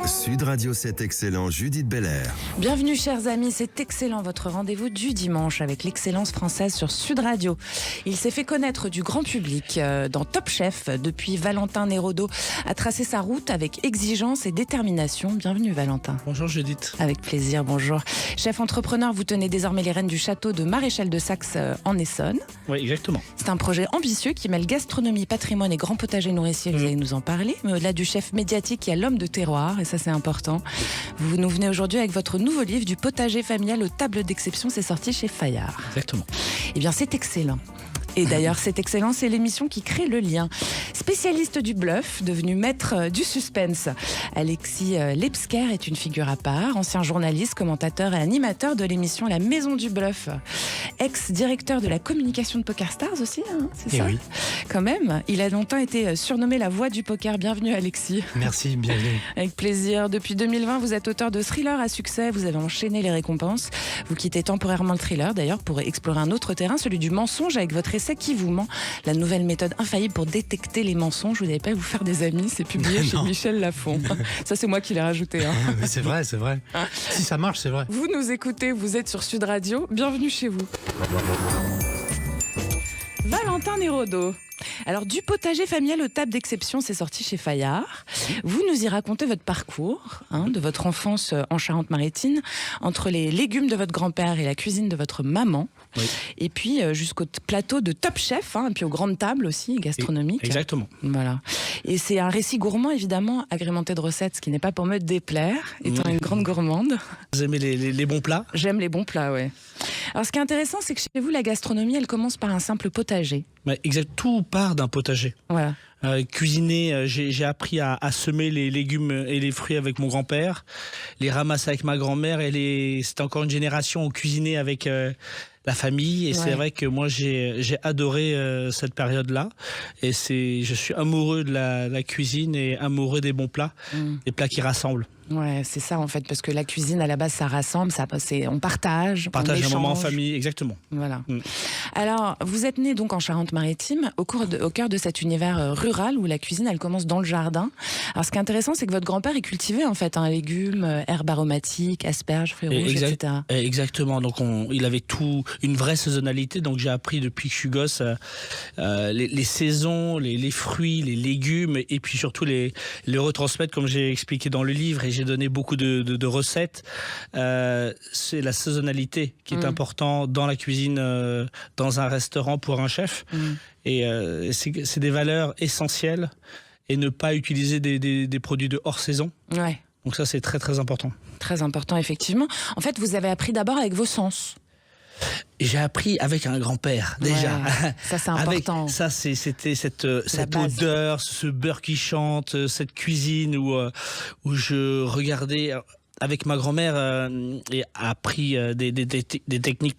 Sud Radio 7 Excellent, Judith Belair. Bienvenue chers amis, c'est Excellent, votre rendez-vous du dimanche avec l'excellence française sur Sud Radio. Il s'est fait connaître du grand public dans Top Chef. Depuis, Valentin Nérodo a tracé sa route avec exigence et détermination. Bienvenue Valentin. Bonjour Judith. Avec plaisir, bonjour. Chef entrepreneur, vous tenez désormais les rênes du château de Maréchal de Saxe en Essonne. Oui, exactement. C'est un projet ambitieux qui mêle gastronomie, patrimoine et grand potager nourricier, vous allez nous en parler. Mais au-delà du chef médiatique, il y a l'homme de terroir, et ça c'est important. Vous nous venez aujourd'hui avec votre nouveau livre du potager familial aux tables d'exception, c'est sorti chez Fayard. Exactement. Eh bien c'est excellent. Et d'ailleurs, c'est excellent, c'est l'émission qui crée le lien. Spécialiste du bluff, devenu maître du suspense, Alexis Lepsker est une figure à part, ancien journaliste, commentateur et animateur de l'émission La Maison du Bluff. Ex-directeur de la communication de Poker Stars aussi, hein, c'est ça ? Oui. Quand même, il a longtemps été surnommé la voix du poker. Bienvenue Alexis. Merci, bienvenue. Avec plaisir. Depuis 2020, vous êtes auteur de thrillers à succès, vous avez enchaîné les récompenses. Vous quittez temporairement le thriller d'ailleurs pour explorer un autre terrain, celui du mensonge avec votre essai Qui vous ment, la nouvelle méthode infaillible pour détecter les mensonges. Vous n'allez pas vous faire des amis, c'est publié chez Michel Lafon. Ça c'est moi qui l'ai rajouté. Hein. Mais c'est vrai, c'est vrai. Si ça marche, c'est vrai. Vous nous écoutez, vous êtes sur Sud Radio, bienvenue chez vous. Valentin Nérodo. Alors, du potager familial aux tables d'exception, c'est sorti chez Fayard. Vous nous y racontez votre parcours, de votre enfance en Charente-Maritime, entre les légumes de votre grand-père et la cuisine de votre maman. Oui. Et puis jusqu'au plateau de Top Chef, et puis aux grandes tables aussi, gastronomiques. Exactement. Voilà. Et c'est un récit gourmand, évidemment, agrémenté de recettes, ce qui n'est pas pour me déplaire, étant une grande gourmande. Vous aimez les bons plats ? J'aime les bons plats, ouais. Alors, ce qui est intéressant, c'est que chez vous, la gastronomie, elle commence par un simple potager. Ouais, exact. Tout part d'un potager. Voilà. Cuisiner, j'ai appris à semer les légumes et les fruits avec mon grand-père, les ramasser avec ma grand-mère, et c'était encore une génération où cuisiner avec la famille, et c'est vrai que moi j'ai adoré cette période-là, et je suis amoureux de la cuisine et amoureux des bons plats, des plats qui rassemblent. Ouais, c'est ça en fait, parce que la cuisine à la base ça rassemble, on partage. On partage un moment en famille, exactement. Voilà. Alors, vous êtes né donc en Charente-Maritime, au cœur de cet univers rural où la cuisine elle commence dans le jardin. Alors, ce qui est intéressant, c'est que votre grand-père il cultivait en fait légumes, herbes aromatiques, asperges, fruits rouges, etc. Exactement. Donc il avait une vraie saisonnalité. Donc j'ai appris depuis que je suis gosse les saisons, les fruits, les légumes, et puis surtout les retransmettre comme j'ai expliqué dans le livre. Et j'ai donné beaucoup de recettes. C'est la saisonnalité qui est importante dans la cuisine, dans un restaurant pour un chef. Et c'est des valeurs essentielles, et ne pas utiliser des produits de hors saison. Ouais. Donc ça, c'est très très important. Très important, effectivement. En fait, vous avez appris d'abord avec vos sens. J'ai appris avec un grand-père, déjà. Ouais, ça, c'est important. C'était cette odeur, ce beurre qui chante, cette cuisine où je regardais avec ma grand-mère et appris des techniques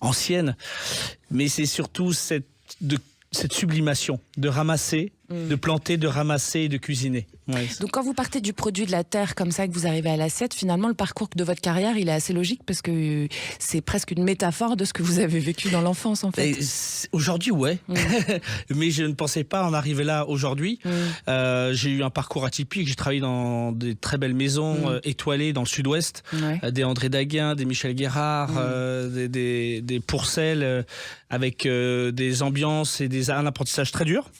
anciennes. Mais c'est surtout cette sublimation de ramasser, de planter, de ramasser et de cuisiner. Ouais. Donc quand vous partez du produit de la terre comme ça, que vous arrivez à l'assiette, finalement le parcours de votre carrière il est assez logique, parce que c'est presque une métaphore de ce que vous avez vécu dans l'enfance en fait. Aujourd'hui ouais, mais je ne pensais pas en arriver là aujourd'hui. J'ai eu un parcours atypique, j'ai travaillé dans des très belles maisons étoilées dans le sud-ouest, des André Daguin, des Michel Guérard, des Pourcel, avec des ambiances et un apprentissage très dur.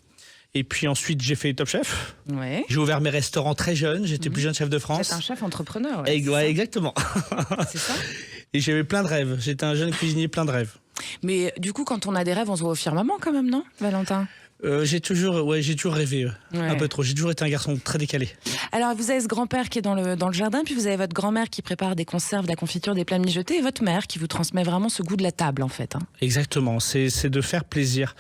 Et puis ensuite, j'ai fait Top Chef. Ouais. J'ai ouvert mes restaurants très jeune. J'étais plus jeune chef de France. Vous êtes un chef entrepreneur. Ouais, exactement. C'est ça. Et j'avais plein de rêves. J'étais un jeune cuisinier plein de rêves. Mais du coup, quand on a des rêves, on se voit au firmament quand même, non, Valentin ? J'ai toujours rêvé un peu trop. J'ai toujours été un garçon très décalé. Alors, vous avez ce grand-père qui est dans le jardin, puis vous avez votre grand-mère qui prépare des conserves, de la confiture, des plats mijotés, et votre mère qui vous transmet vraiment ce goût de la table, en fait. Exactement. C'est de faire plaisir.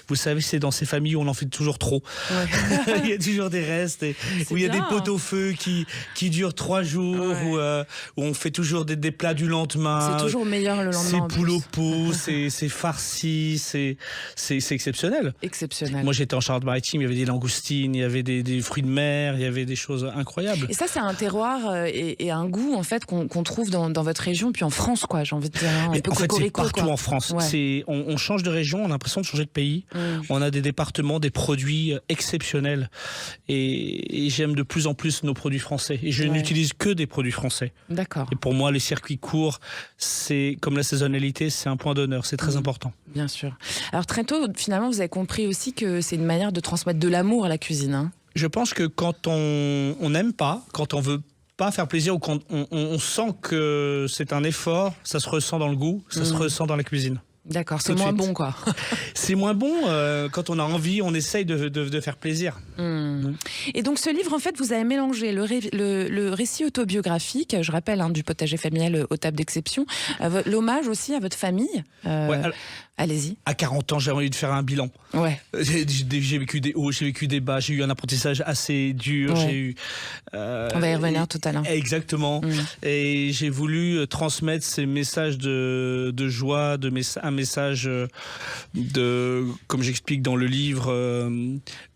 Vous savez, c'est dans ces familles où on en fait toujours trop. Ouais. Il y a toujours des restes, où il y a des pots au feu qui durent 3 jours, où on fait toujours des plats du lendemain. C'est toujours meilleur le lendemain. C'est poule au pot, c'est farci, c'est exceptionnel. exceptionnel. Exceptionnel. Moi, j'étais en Charente-Maritime, il y avait des langoustines, il y avait des fruits de mer, il y avait des choses incroyables. Et ça, c'est un terroir et un goût en fait qu'on trouve dans votre région, puis en France, quoi. J'ai envie de dire. Un peu en fait, c'est partout quoi. en France. Ouais. On change de région, on a l'impression de changer de pays. On a des départements, des produits exceptionnels. Et j'aime de plus en plus nos produits français. Et je n'utilise que des produits français. D'accord. Et pour moi, les circuits courts, c'est comme la saisonnalité, c'est un point d'honneur. C'est très important. Bien sûr. Alors très tôt, finalement, vous avez compris aussi que c'est une manière de transmettre de l'amour à la cuisine. Hein. Je pense que quand on n'aime pas, quand on veut pas faire plaisir ou quand on sent que c'est un effort, ça se ressent dans le goût, ça se ressent dans la cuisine. D'accord, c'est moins bon, quoi. C'est moins bon quand on a envie, on essaye de faire plaisir. Et donc ce livre, en fait, vous avez mélangé le récit autobiographique, je rappelle, du potager familial aux tables d'exception, l'hommage aussi à votre famille. Allez-y. À 40 ans, j'ai envie de faire un bilan. Ouais. J'ai vécu des hauts, j'ai vécu des bas, j'ai eu un apprentissage assez dur. Ouais. J'ai eu. On va y revenir tout à l'heure. Exactement. Et j'ai voulu transmettre ces messages de joie, un message comme j'explique dans le livre,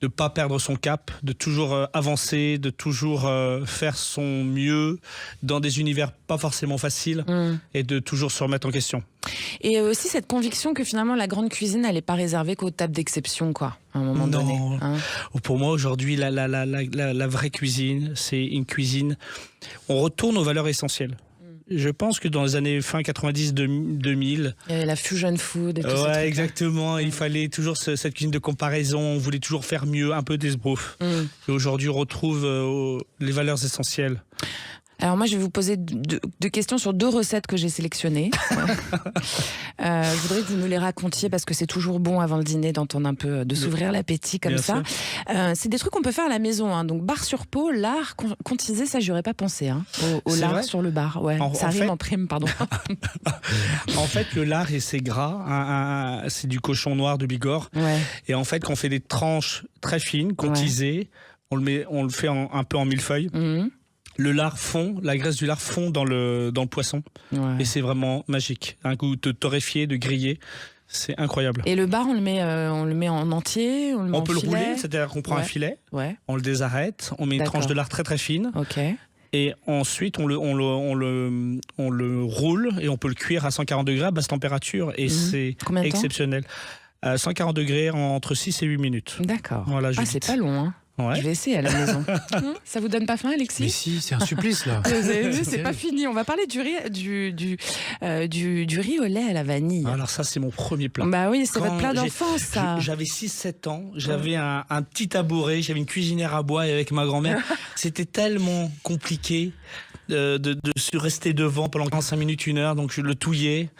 de pas perdre son cap, de toujours avancer, de toujours faire son mieux dans des univers pas forcément faciles et de toujours se remettre en question. Et aussi cette conviction que finalement la grande cuisine, elle n'est pas réservée qu'aux tables d'exception, quoi, à un moment donné. Hein. Pour moi, aujourd'hui, la vraie cuisine, c'est une cuisine... On retourne aux valeurs essentielles. Je pense que dans les années fin 90-2000... Il y avait la fusion food et tout ça. Ouais, exactement. Il fallait toujours cette cuisine de comparaison. On voulait toujours faire mieux, un peu d'esbrouf. Et aujourd'hui, on retrouve les valeurs essentielles. Alors moi, je vais vous poser deux questions sur 2 recettes que j'ai sélectionnées. Je voudrais que vous nous les racontiez parce que c'est toujours bon avant le dîner d'entendre un peu, de s'ouvrir l'appétit comme ça. C'est des trucs qu'on peut faire à la maison. Hein. Donc bar sur pot, lard, contisé, ça j'y aurais pas pensé. Hein. Au lard vrai sur le bar. Ouais. Ça rime en prime, pardon. En fait, le lard, c'est gras. C'est du cochon noir de Bigorre. Ouais. Et en fait, quand on fait des tranches très fines, contisées, on le fait un peu en millefeuille. Le lard fond, la graisse du lard fond dans le poisson. Ouais. Et c'est vraiment magique. Un goût de torréfié, de grillé. C'est incroyable. Et le bar, on le met en entier, on peut le rouler, c'est-à-dire qu'on prend un filet, on le désarrête, on met une tranche de lard très très fine. Et ensuite, on le roule et on peut le cuire à 140 degrés à basse température. Et c'est exceptionnel. 140 degrés entre 6 et 8 minutes. D'accord. Voilà, c'est pas long, hein. Ouais. Je vais essayer à la maison. Ça vous donne pas faim, Alexis? Mais si, c'est un supplice là. Vous avez vu, c'est pas fini. On va parler du riz au lait à la vanille. Alors ça, c'est mon premier plat. Bah oui, c'est votre plat d'enfance, ça. J'avais 6-7 ans, j'avais un petit tabouret, j'avais une cuisinière à bois et avec ma grand-mère. C'était tellement compliqué de rester devant pendant 45 minutes, 1 heure, donc je le touillais.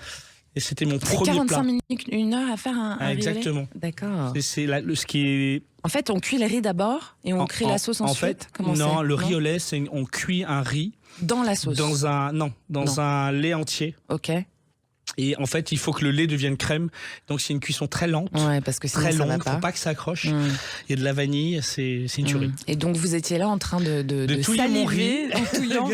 Et c'était mon premier plat. 45 minutes, 1 heure à faire un riz au lait. Exactement. D'accord. C'est ce qui est... En fait, on cuit le riz d'abord et on crée la sauce ensuite. En fait, le riz au lait, on cuit un riz dans la sauce. Dans un lait entier. Ok. Et en fait, il faut que le lait devienne crème. Donc, c'est une cuisson très lente. Ouais, parce que sinon, très ça longue. va Il ne faut pas que ça accroche. Il y a de la vanille, c'est une tuerie. Et donc, vous étiez là en train de touiller mon riz, en touillant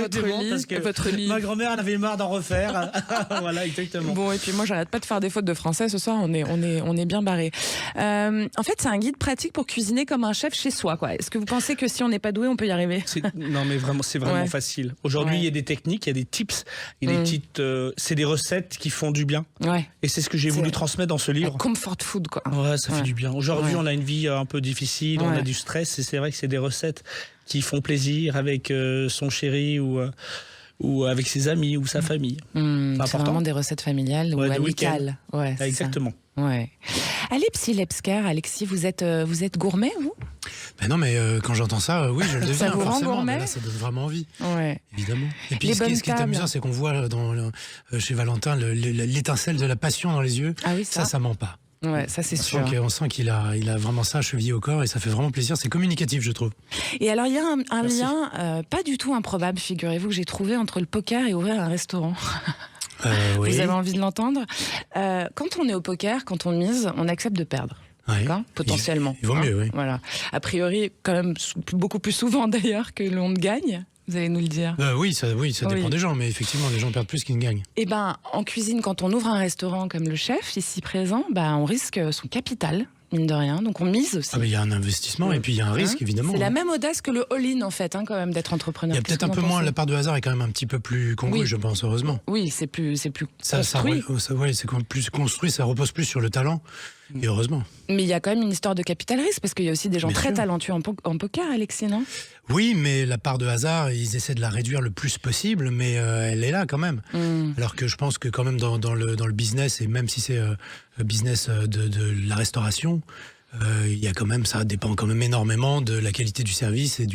votre lit. Ma grand-mère en avait marre d'en refaire. Voilà, exactement. Bon, et puis moi, j'arrête pas de faire des fautes de français ce soir. On est bien barrés. En fait, c'est un guide pratique pour cuisiner comme un chef chez soi, quoi. Est-ce que vous pensez que si on n'est pas doué, on peut y arriver? Non, mais vraiment, c'est vraiment facile. Aujourd'hui, il y a des techniques, il y a des tips, il y a des petites. C'est des recettes qui font du bien. Ouais. Et c'est ce que j'ai voulu transmettre dans ce livre. Comfort food, quoi. Ouais, ça fait du bien. Aujourd'hui, on a une vie un peu difficile, on a du stress, et c'est vrai que c'est des recettes qui font plaisir avec son chéri ou avec ses amis ou sa famille. C'est vraiment des recettes familiales ou amicales. Ouais, exactement. Ouais. Alexis, vous êtes gourmet, vous? Ben non, mais quand j'entends ça, oui, je le deviens forcément. Mais là, ça donne vraiment envie. Ouais. Évidemment. Et puis, ce qui est amusant, c'est qu'on voit chez Valentin l'étincelle de la passion dans les yeux. Ah oui, ça ment pas. Ouais, ça c'est sûr. On sent qu'il a vraiment ça chevillé au corps et ça fait vraiment plaisir. C'est communicatif, je trouve. Et alors, il y a un lien pas du tout improbable, figurez-vous, que j'ai trouvé entre le poker et ouvrir un restaurant. Oui. Vous avez envie de l'entendre? Quand on est au poker, quand on mise, on accepte de perdre. Ouais. Potentiellement. Il vaut mieux, oui. Voilà. A priori, quand même, beaucoup plus souvent d'ailleurs que l'on ne gagne. Vous allez nous le dire. Oui, ça dépend des gens, mais effectivement, les gens perdent plus qu'ils ne gagnent. En cuisine, quand on ouvre un restaurant comme le chef, ici présent, on risque son capital. mine de rien. Donc on mise aussi. Il y a un investissement et puis il y a un risque, évidemment. C'est la même audace que le all-in, en fait, quand même, d'être entrepreneur. Il y a peut-être un peu moins, la part de hasard est quand même un petit peu plus congrue, je pense, heureusement. Oui, c'est plus ça, construit. C'est plus construit, ça repose plus sur le talent, et heureusement. Mais il y a quand même une histoire de capital risque, parce qu'il y a aussi des gens Bien très sûr. talentueux en poker, Alexis, non? Oui, mais la part de hasard, ils essaient de la réduire le plus possible, mais elle est là quand même. Alors que je pense que quand même dans le business, et même si c'est business de la restauration, il y a quand même, ça dépend quand même énormément de la qualité du service et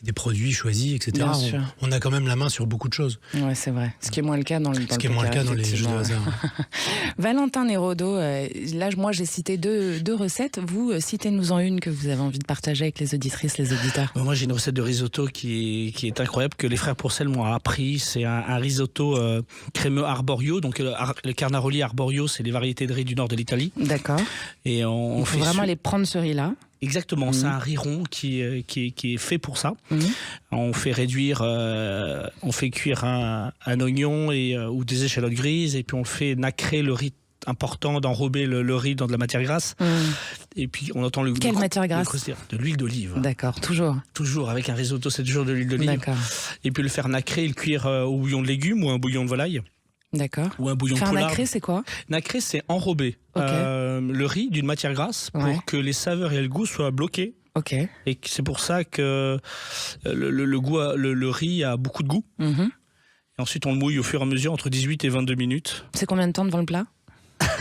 des produits choisis, etc. Bien sûr. On a quand même la main sur beaucoup de choses. Ouais, c'est vrai. Ce qui est moins le cas dans le Ce qui est moins le cas dans les jeux de hasard. Valentin Nérodo, là, moi, j'ai cité deux recettes. Vous, citez-nous-en une que vous avez envie de partager avec les auditrices, les auditeurs. Moi, j'ai une recette de risotto qui est incroyable, que les frères Pourcel m'ont appris. C'est un risotto crémeux arborio. Donc, le Carnaroli arborio, c'est les variétés de riz du nord de l'Italie. D'accord. Et on fait vraiment aller prendre ce riz-là. Exactement, c'est un riz rond qui est fait pour ça. On fait réduire, on fait cuire un oignon ou des échalotes grises, et puis on fait nacrer le riz, important d'enrober le riz dans de la matière grasse. Et puis on entend Quelle matière grasse? De l'huile d'olive. D'accord, toujours. Toujours, avec un risotto, c'est toujours de l'huile d'olive. D'accord. Et puis le faire nacrer et le cuire au bouillon de légumes ou un bouillon de volaille. D'accord. Ou un bouillon de poulard. poulard. Nacré, c'est quoi? Nacré, c'est enrober le riz d'une matière grasse pour que les saveurs et le goût soient bloqués. Ok. Et c'est pour ça que le riz a beaucoup de goût. Et ensuite, on le mouille au fur et à mesure entre 18 et 22 minutes. C'est combien de temps devant le plat?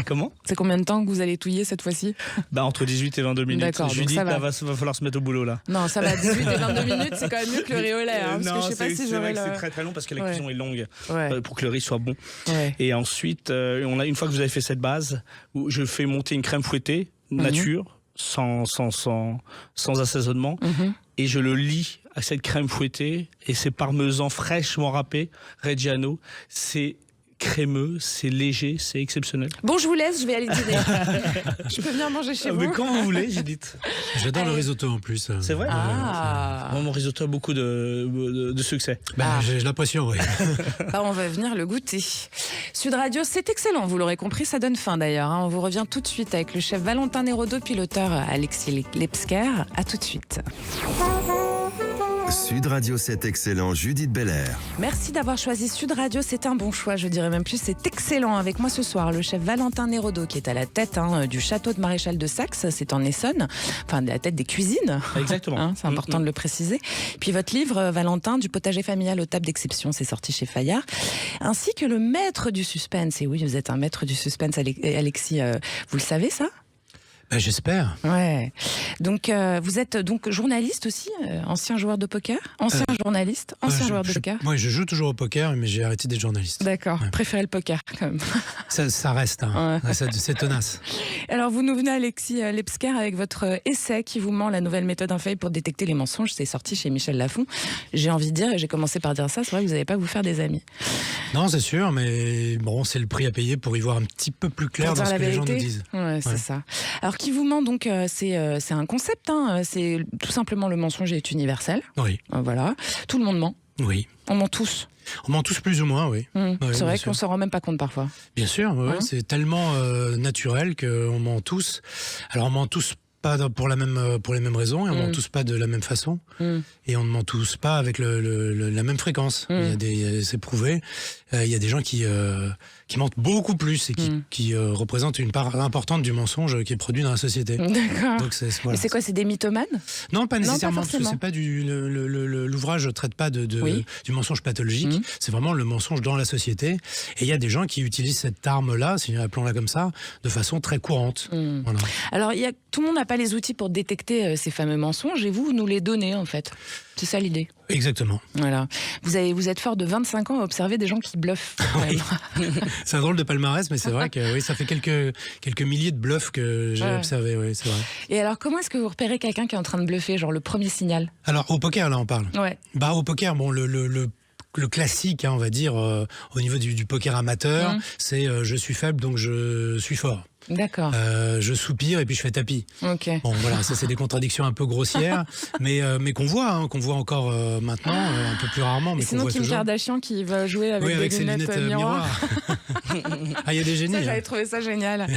Comment? C'est combien de temps que vous allez touiller cette fois-ci? Entre 18 et 22 minutes. D'accord, Judith, va falloir se mettre au boulot là. Non, ça va, 18 et 22 minutes, c'est quand même mieux que le riz au lait. Parce que je sais pas si c'est vrai que c'est très très long parce que la cuisson est longue pour que le riz soit bon. Et ensuite, une fois que vous avez fait cette base, je fais monter une crème fouettée nature, sans assaisonnement, et je le lis à cette crème fouettée, et c'est parmesan fraîchement râpé, Reggiano, c'est crémeux, c'est léger, c'est exceptionnel. Bon, je vous laisse, je vais aller dîner. Je peux venir manger chez vous. Mais quand vous voulez, Judith. J'adore le risotto en plus. C'est vrai? Moi, mon risotto a beaucoup de succès. J'ai l'impression, oui. On va venir le goûter. Sud Radio, c'est excellent, vous l'aurez compris, ça donne faim d'ailleurs. On vous revient tout de suite avec le chef Valentin Nérodo, puis l'auteur Alexis Lepsker. À tout de suite. Sud Radio, c'est excellent, Judith Belair. Merci d'avoir choisi Sud Radio, c'est un bon choix, je dirais même plus, c'est excellent. Avec moi ce soir, le chef Valentin Nérodo, qui est à la tête du château de Maréchal de Saxe, c'est en Essonne, enfin de la tête des cuisines. Exactement. C'est important de le préciser. Puis votre livre, Valentin, du potager familial aux tables d'exception, c'est sorti chez Fayard. Ainsi que le maître du suspense, et oui, vous êtes un maître du suspense, Alexis, vous le savez ça? J'espère. Ouais. Donc vous êtes donc journaliste aussi, ancien joueur de poker, ancien journaliste, ancien joueur de poker. Moi, je joue toujours au poker, mais j'ai arrêté d'être journaliste. D'accord. Préférez le poker quand même. Ça reste. C'est tenace. Alors vous nous venez, Alexis Lepsker, avec votre essai qui vous ment, la nouvelle méthode infaillible pour détecter les mensonges. C'est sorti chez Michel Lafon. J'ai envie de dire, et j'ai commencé par dire ça, c'est vrai que vous n'allez pas vous faire des amis. Non, c'est sûr, mais bon, c'est le prix à payer pour y voir un petit peu plus clair dans ce que les gens nous disent. Ouais, c'est ça. Alors qui vous ment donc, c'est un concept, c'est tout simplement le mensonge est universel. Oui. Voilà. Tout le monde ment. Oui. On ment tous. On ment tous plus ou moins, oui. C'est vrai qu'on s'en rend même pas compte parfois. Bien sûr, c'est tellement naturel qu'on ment tous. Alors on ment tous pas pour les mêmes raisons, et on ment tous pas de la même façon, et on ne ment tous pas avec la même fréquence. C'est prouvé. Il y a des gens qui mentent beaucoup plus et qui représentent une part importante du mensonge qui est produit dans la société. D'accord. Donc Mais c'est quoi, c'est des mythomanes? Non, pas nécessairement. Non, pas parce que c'est pas l'ouvrage traite pas du mensonge pathologique. C'est vraiment le mensonge dans la société. Et il y a des gens qui utilisent cette arme-là, appelons-la comme ça, de façon très courante. Voilà. Alors, tout le monde n'a pas les outils pour détecter ces fameux mensonges, et vous nous les donnez en fait. C'est ça l'idée. Exactement. Voilà. Vous êtes fort de 25 ans à observer des gens qui bluffent. Oui. C'est un drôle de palmarès, mais c'est vrai que ça fait quelques milliers de bluffs que j'ai observés, oui, c'est vrai. Et alors, comment est-ce que vous repérez quelqu'un qui est en train de bluffer, genre le premier signal? Alors, au poker, là, on parle. Ouais. Au poker, bon, le classique, on va dire, au niveau du poker amateur, c'est je suis faible, donc je suis fort. D'accord. Je soupire et puis je fais tapis. Ok. Bon, voilà, ça c'est des contradictions un peu grossières, mais qu'on voit encore maintenant, un peu plus rarement, mais qu'on sinon, voit Kim toujours. Kardashian qui va jouer avec, Oui, avec des ses lunettes, miroirs. Ah, il y a des génies. Ça, hein. j'avais trouvé ça génial.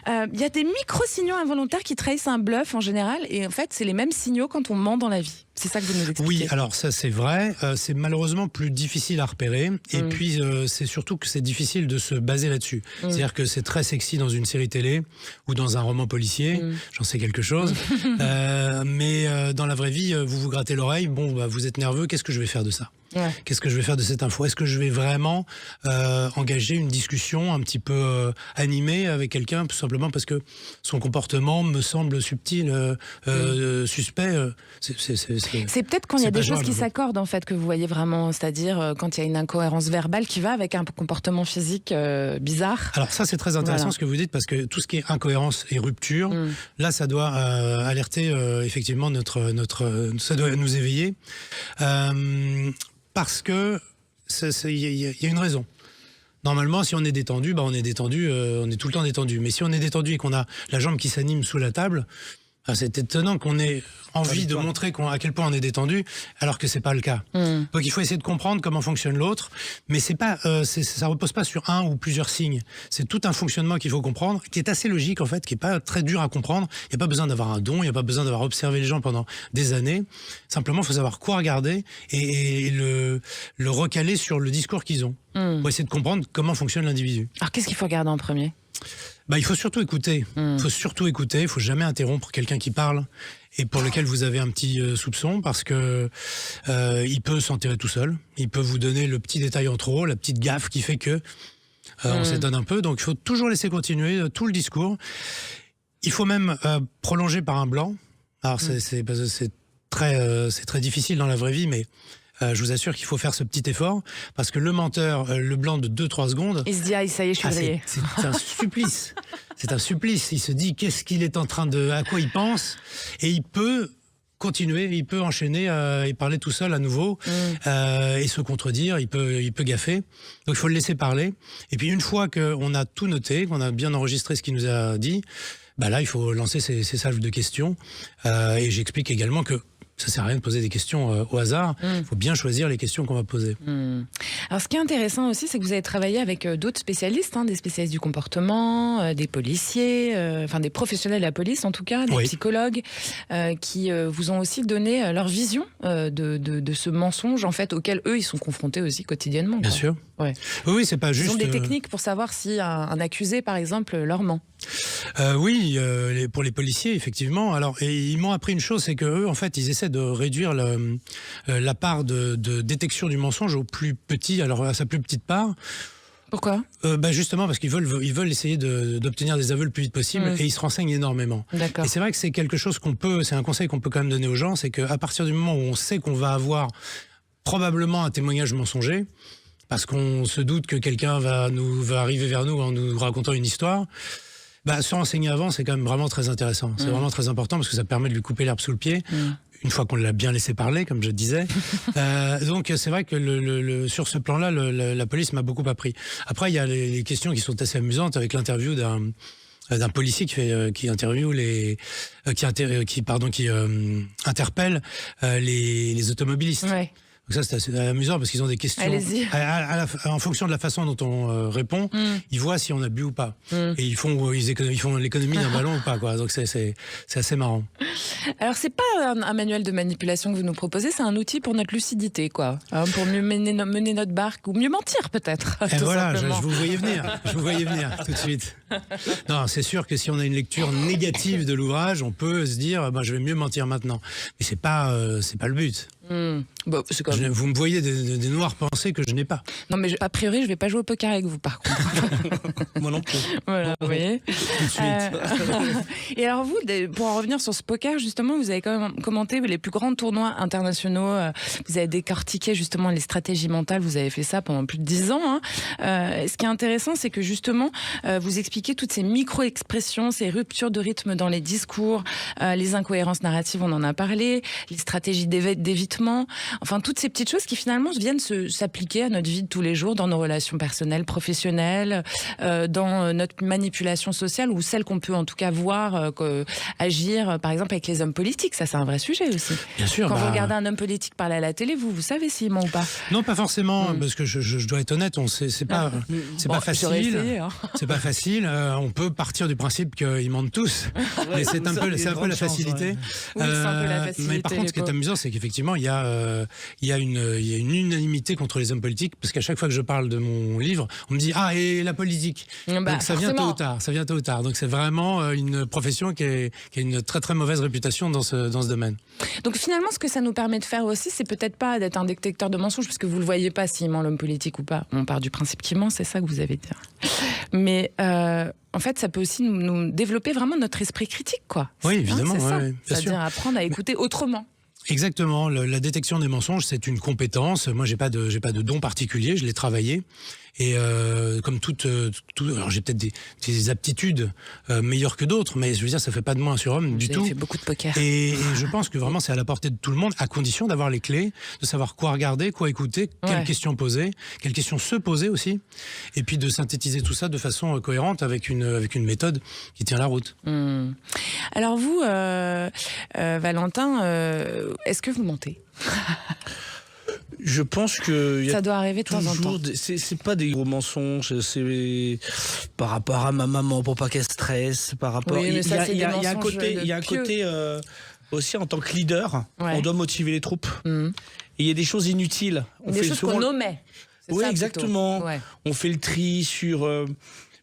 Il y a des micro-signaux involontaires qui trahissent un bluff en général, et en fait, c'est les mêmes signaux quand on ment dans la vie. C'est ça que vous nous expliquez. Oui, alors ça c'est vrai, c'est malheureusement plus difficile à repérer, et puis c'est surtout que c'est difficile de se baser là-dessus. C'est-à-dire que c'est très sexy dans une série télé ou dans un roman policier, j'en sais quelque chose, mais dans la vraie vie, vous vous grattez l'oreille, bon, bah, vous êtes nerveux, qu'est-ce que je vais faire de ça ? Ouais. Qu'est-ce que je vais faire de cette info ? Est-ce que je vais vraiment engager une discussion un petit peu animée avec quelqu'un, tout simplement parce que son comportement me semble subtil, suspect C'est peut-être quand il y a c'est des pas choses jouable, qui en fait. s'accordent en fait que vous voyez vraiment, c'est-à-dire quand il y a une incohérence verbale qui va avec un comportement physique bizarre. Alors ça c'est très intéressant Voilà. ce que vous dites, parce que tout ce qui est incohérence et rupture, là ça doit alerter effectivement ça doit nous éveiller, parce que il y a une raison. Normalement, si on est détendu, bah on est détendu, on est tout le temps détendu. Mais si on est détendu et qu'on a la jambe qui s'anime sous la table, c'est étonnant qu'on ait envie de montrer à quel point on est détendu, alors que c'est pas le cas. Donc il faut essayer de comprendre comment fonctionne l'autre, mais c'est pas, ça repose pas sur un ou plusieurs signes. C'est tout un fonctionnement qu'il faut comprendre, qui est assez logique en fait, qui est pas très dur à comprendre. Il y a pas besoin d'avoir un don, il y a pas besoin d'avoir observé les gens pendant des années. Simplement, il faut savoir quoi regarder et le recaler sur le discours qu'ils ont. Pour essayer de comprendre comment fonctionne l'individu. Alors qu'est-ce qu'il faut regarder en premier ? Bah, il faut surtout écouter. Il faut jamais interrompre quelqu'un qui parle et pour lequel vous avez un petit soupçon, parce que il peut s'enterrer tout seul. Il peut vous donner le petit détail en trop, la petite gaffe qui fait que on s'étonne un peu. Donc il faut toujours laisser continuer tout le discours. Il faut même prolonger par un blanc. Alors c'est très difficile dans la vraie vie, mais je vous assure qu'il faut faire ce petit effort, parce que le menteur, le blanc de 2-3 secondes... Il se dit, ah, ça y est, je suis grillé. c'est un supplice. C'est un supplice. Il se dit qu'est-ce qu'il est en train à quoi il pense, et il peut continuer, il peut enchaîner et parler tout seul à nouveau, et se contredire, il peut gaffer. Donc il faut le laisser parler. Et puis une fois qu'on a tout noté, qu'on a bien enregistré ce qu'il nous a dit, bah là il faut lancer ces salves de questions. Et j'explique également que ça sert à rien de poser des questions au hasard. Il faut bien choisir les questions qu'on va poser. Alors, ce qui est intéressant aussi, c'est que vous avez travaillé avec d'autres spécialistes, des spécialistes du comportement, des policiers, enfin des professionnels de la police en tout cas, des psychologues, qui vous ont aussi donné leur vision de ce mensonge en fait auquel eux ils sont confrontés aussi quotidiennement. Bien sûr. Ouais. Oui, c'est pas juste. Ils ont des techniques pour savoir si un accusé, par exemple, leur ment. Oui, pour les policiers, effectivement. Alors, et ils m'ont appris une chose, c'est que eux, en fait, ils essaient de réduire la part de détection du mensonge au plus petit, alors à sa plus petite part. Pourquoi ? Justement parce qu'ils veulent essayer d'obtenir des aveux le plus vite possible, et ils se renseignent énormément. D'accord. Et c'est vrai que c'est quelque chose c'est un conseil qu'on peut quand même donner aux gens, c'est qu'à partir du moment où on sait qu'on va avoir probablement un témoignage mensonger, parce qu'on se doute que quelqu'un va arriver vers nous en nous racontant une histoire, se renseigner avant, c'est quand même vraiment très intéressant. C'est vraiment très important, parce que ça permet de lui couper l'herbe sous le pied, une fois qu'on l'a bien laissé parler, comme je disais. Donc c'est vrai que sur ce plan-là, la police m'a beaucoup appris. Après, il y a les questions qui sont assez amusantes, avec l'interview d'un policier qui interpelle les automobilistes. Ouais. Donc ça, c'est assez amusant, parce qu'ils ont des questions. Allez-y. En fonction de la façon dont on répond, ils voient si on a bu ou pas. Et ils font l'économie d'un ballon ou pas, quoi. Donc c'est assez marrant. Alors c'est pas un manuel de manipulation que vous nous proposez, c'est un outil pour notre lucidité, quoi. Pour mieux mener notre barque, ou mieux mentir peut-être. Et voilà, je vous voyais venir. Je vous voyais venir tout de suite. Non, c'est sûr que si on a une lecture négative de l'ouvrage, on peut se dire, je vais mieux mentir maintenant. Mais c'est pas le but. Bon, c'est comme... Vous me voyez des noires pensées que je n'ai pas. Non, mais a priori, je vais pas jouer au poker avec vous, par contre. Moi non plus. Voilà, vous voyez. Tout de suite. Et alors vous, pour en revenir sur ce poker, justement, vous avez quand même commenté les plus grands tournois internationaux. Vous avez décortiqué justement les stratégies mentales. Vous avez fait ça pendant plus de 10 ans. Ce qui est intéressant, c'est que justement, vous expliquez toutes ces micro-expressions, ces ruptures de rythme dans les discours, les incohérences narratives, on en a parlé, les stratégies d'évitement traitements, enfin toutes ces petites choses qui finalement viennent s'appliquer à notre vie de tous les jours, dans nos relations personnelles, professionnelles, dans notre manipulation sociale ou celle qu'on peut en tout cas voir agir, par exemple avec les hommes politiques. Ça, c'est un vrai sujet aussi. Bien sûr. Quand vous regardez un homme politique parler à la télé, vous savez s'il ment ou pas? Non, pas forcément, parce que je dois être honnête, c'est pas facile. Essayé, hein. C'est pas facile. On peut partir du principe qu'ils mentent tous, mais c'est un peu la facilité. Oui, c'est un peu la facilité. Mais par contre, ce qui est amusant, c'est qu'effectivement, il y a une unanimité contre les hommes politiques, parce qu'à chaque fois que je parle de mon livre, on me dit et la politique. Donc ça vient tôt ou tard. Ça vient tôt ou tard. Donc c'est vraiment une profession qui a une très très mauvaise réputation dans ce domaine. Donc finalement, ce que ça nous permet de faire aussi, c'est peut-être pas d'être un détecteur de mensonges, parce que vous le voyez pas s'il ment l'homme politique ou pas. On part du principe qu'il ment, c'est ça que vous avez dit. Mais en fait, ça peut aussi nous développer vraiment notre esprit critique, quoi. Oui, évidemment. C'est ça. Bien C'est-à-dire sûr. apprendre à écouter autrement. Exactement. La détection des mensonges, c'est une compétence. Moi, j'ai pas de don particulier. Je l'ai travaillé. Et comme alors j'ai peut-être des aptitudes meilleures que d'autres, mais je veux dire, ça fait pas de moi un surhomme du tout. Vous avez fait beaucoup de poker. Et je pense que vraiment, c'est à la portée de tout le monde, à condition d'avoir les clés, de savoir quoi regarder, quoi écouter, quelles questions poser, quelles questions se poser aussi, et puis de synthétiser tout ça de façon cohérente avec une méthode qui tient la route. Alors vous, Valentin, est-ce que vous mentez? Je pense que ça doit arriver de temps en temps. C'est pas des gros mensonges, c'est par rapport à ma maman pour pas qu'elle stresse, par rapport. Oui, mais ça, il y a un côté aussi en tant que leader, on doit motiver les troupes. Et il y a des choses inutiles. Des choses qu'on omet. Oui, exactement. Ouais. On fait le tri sur.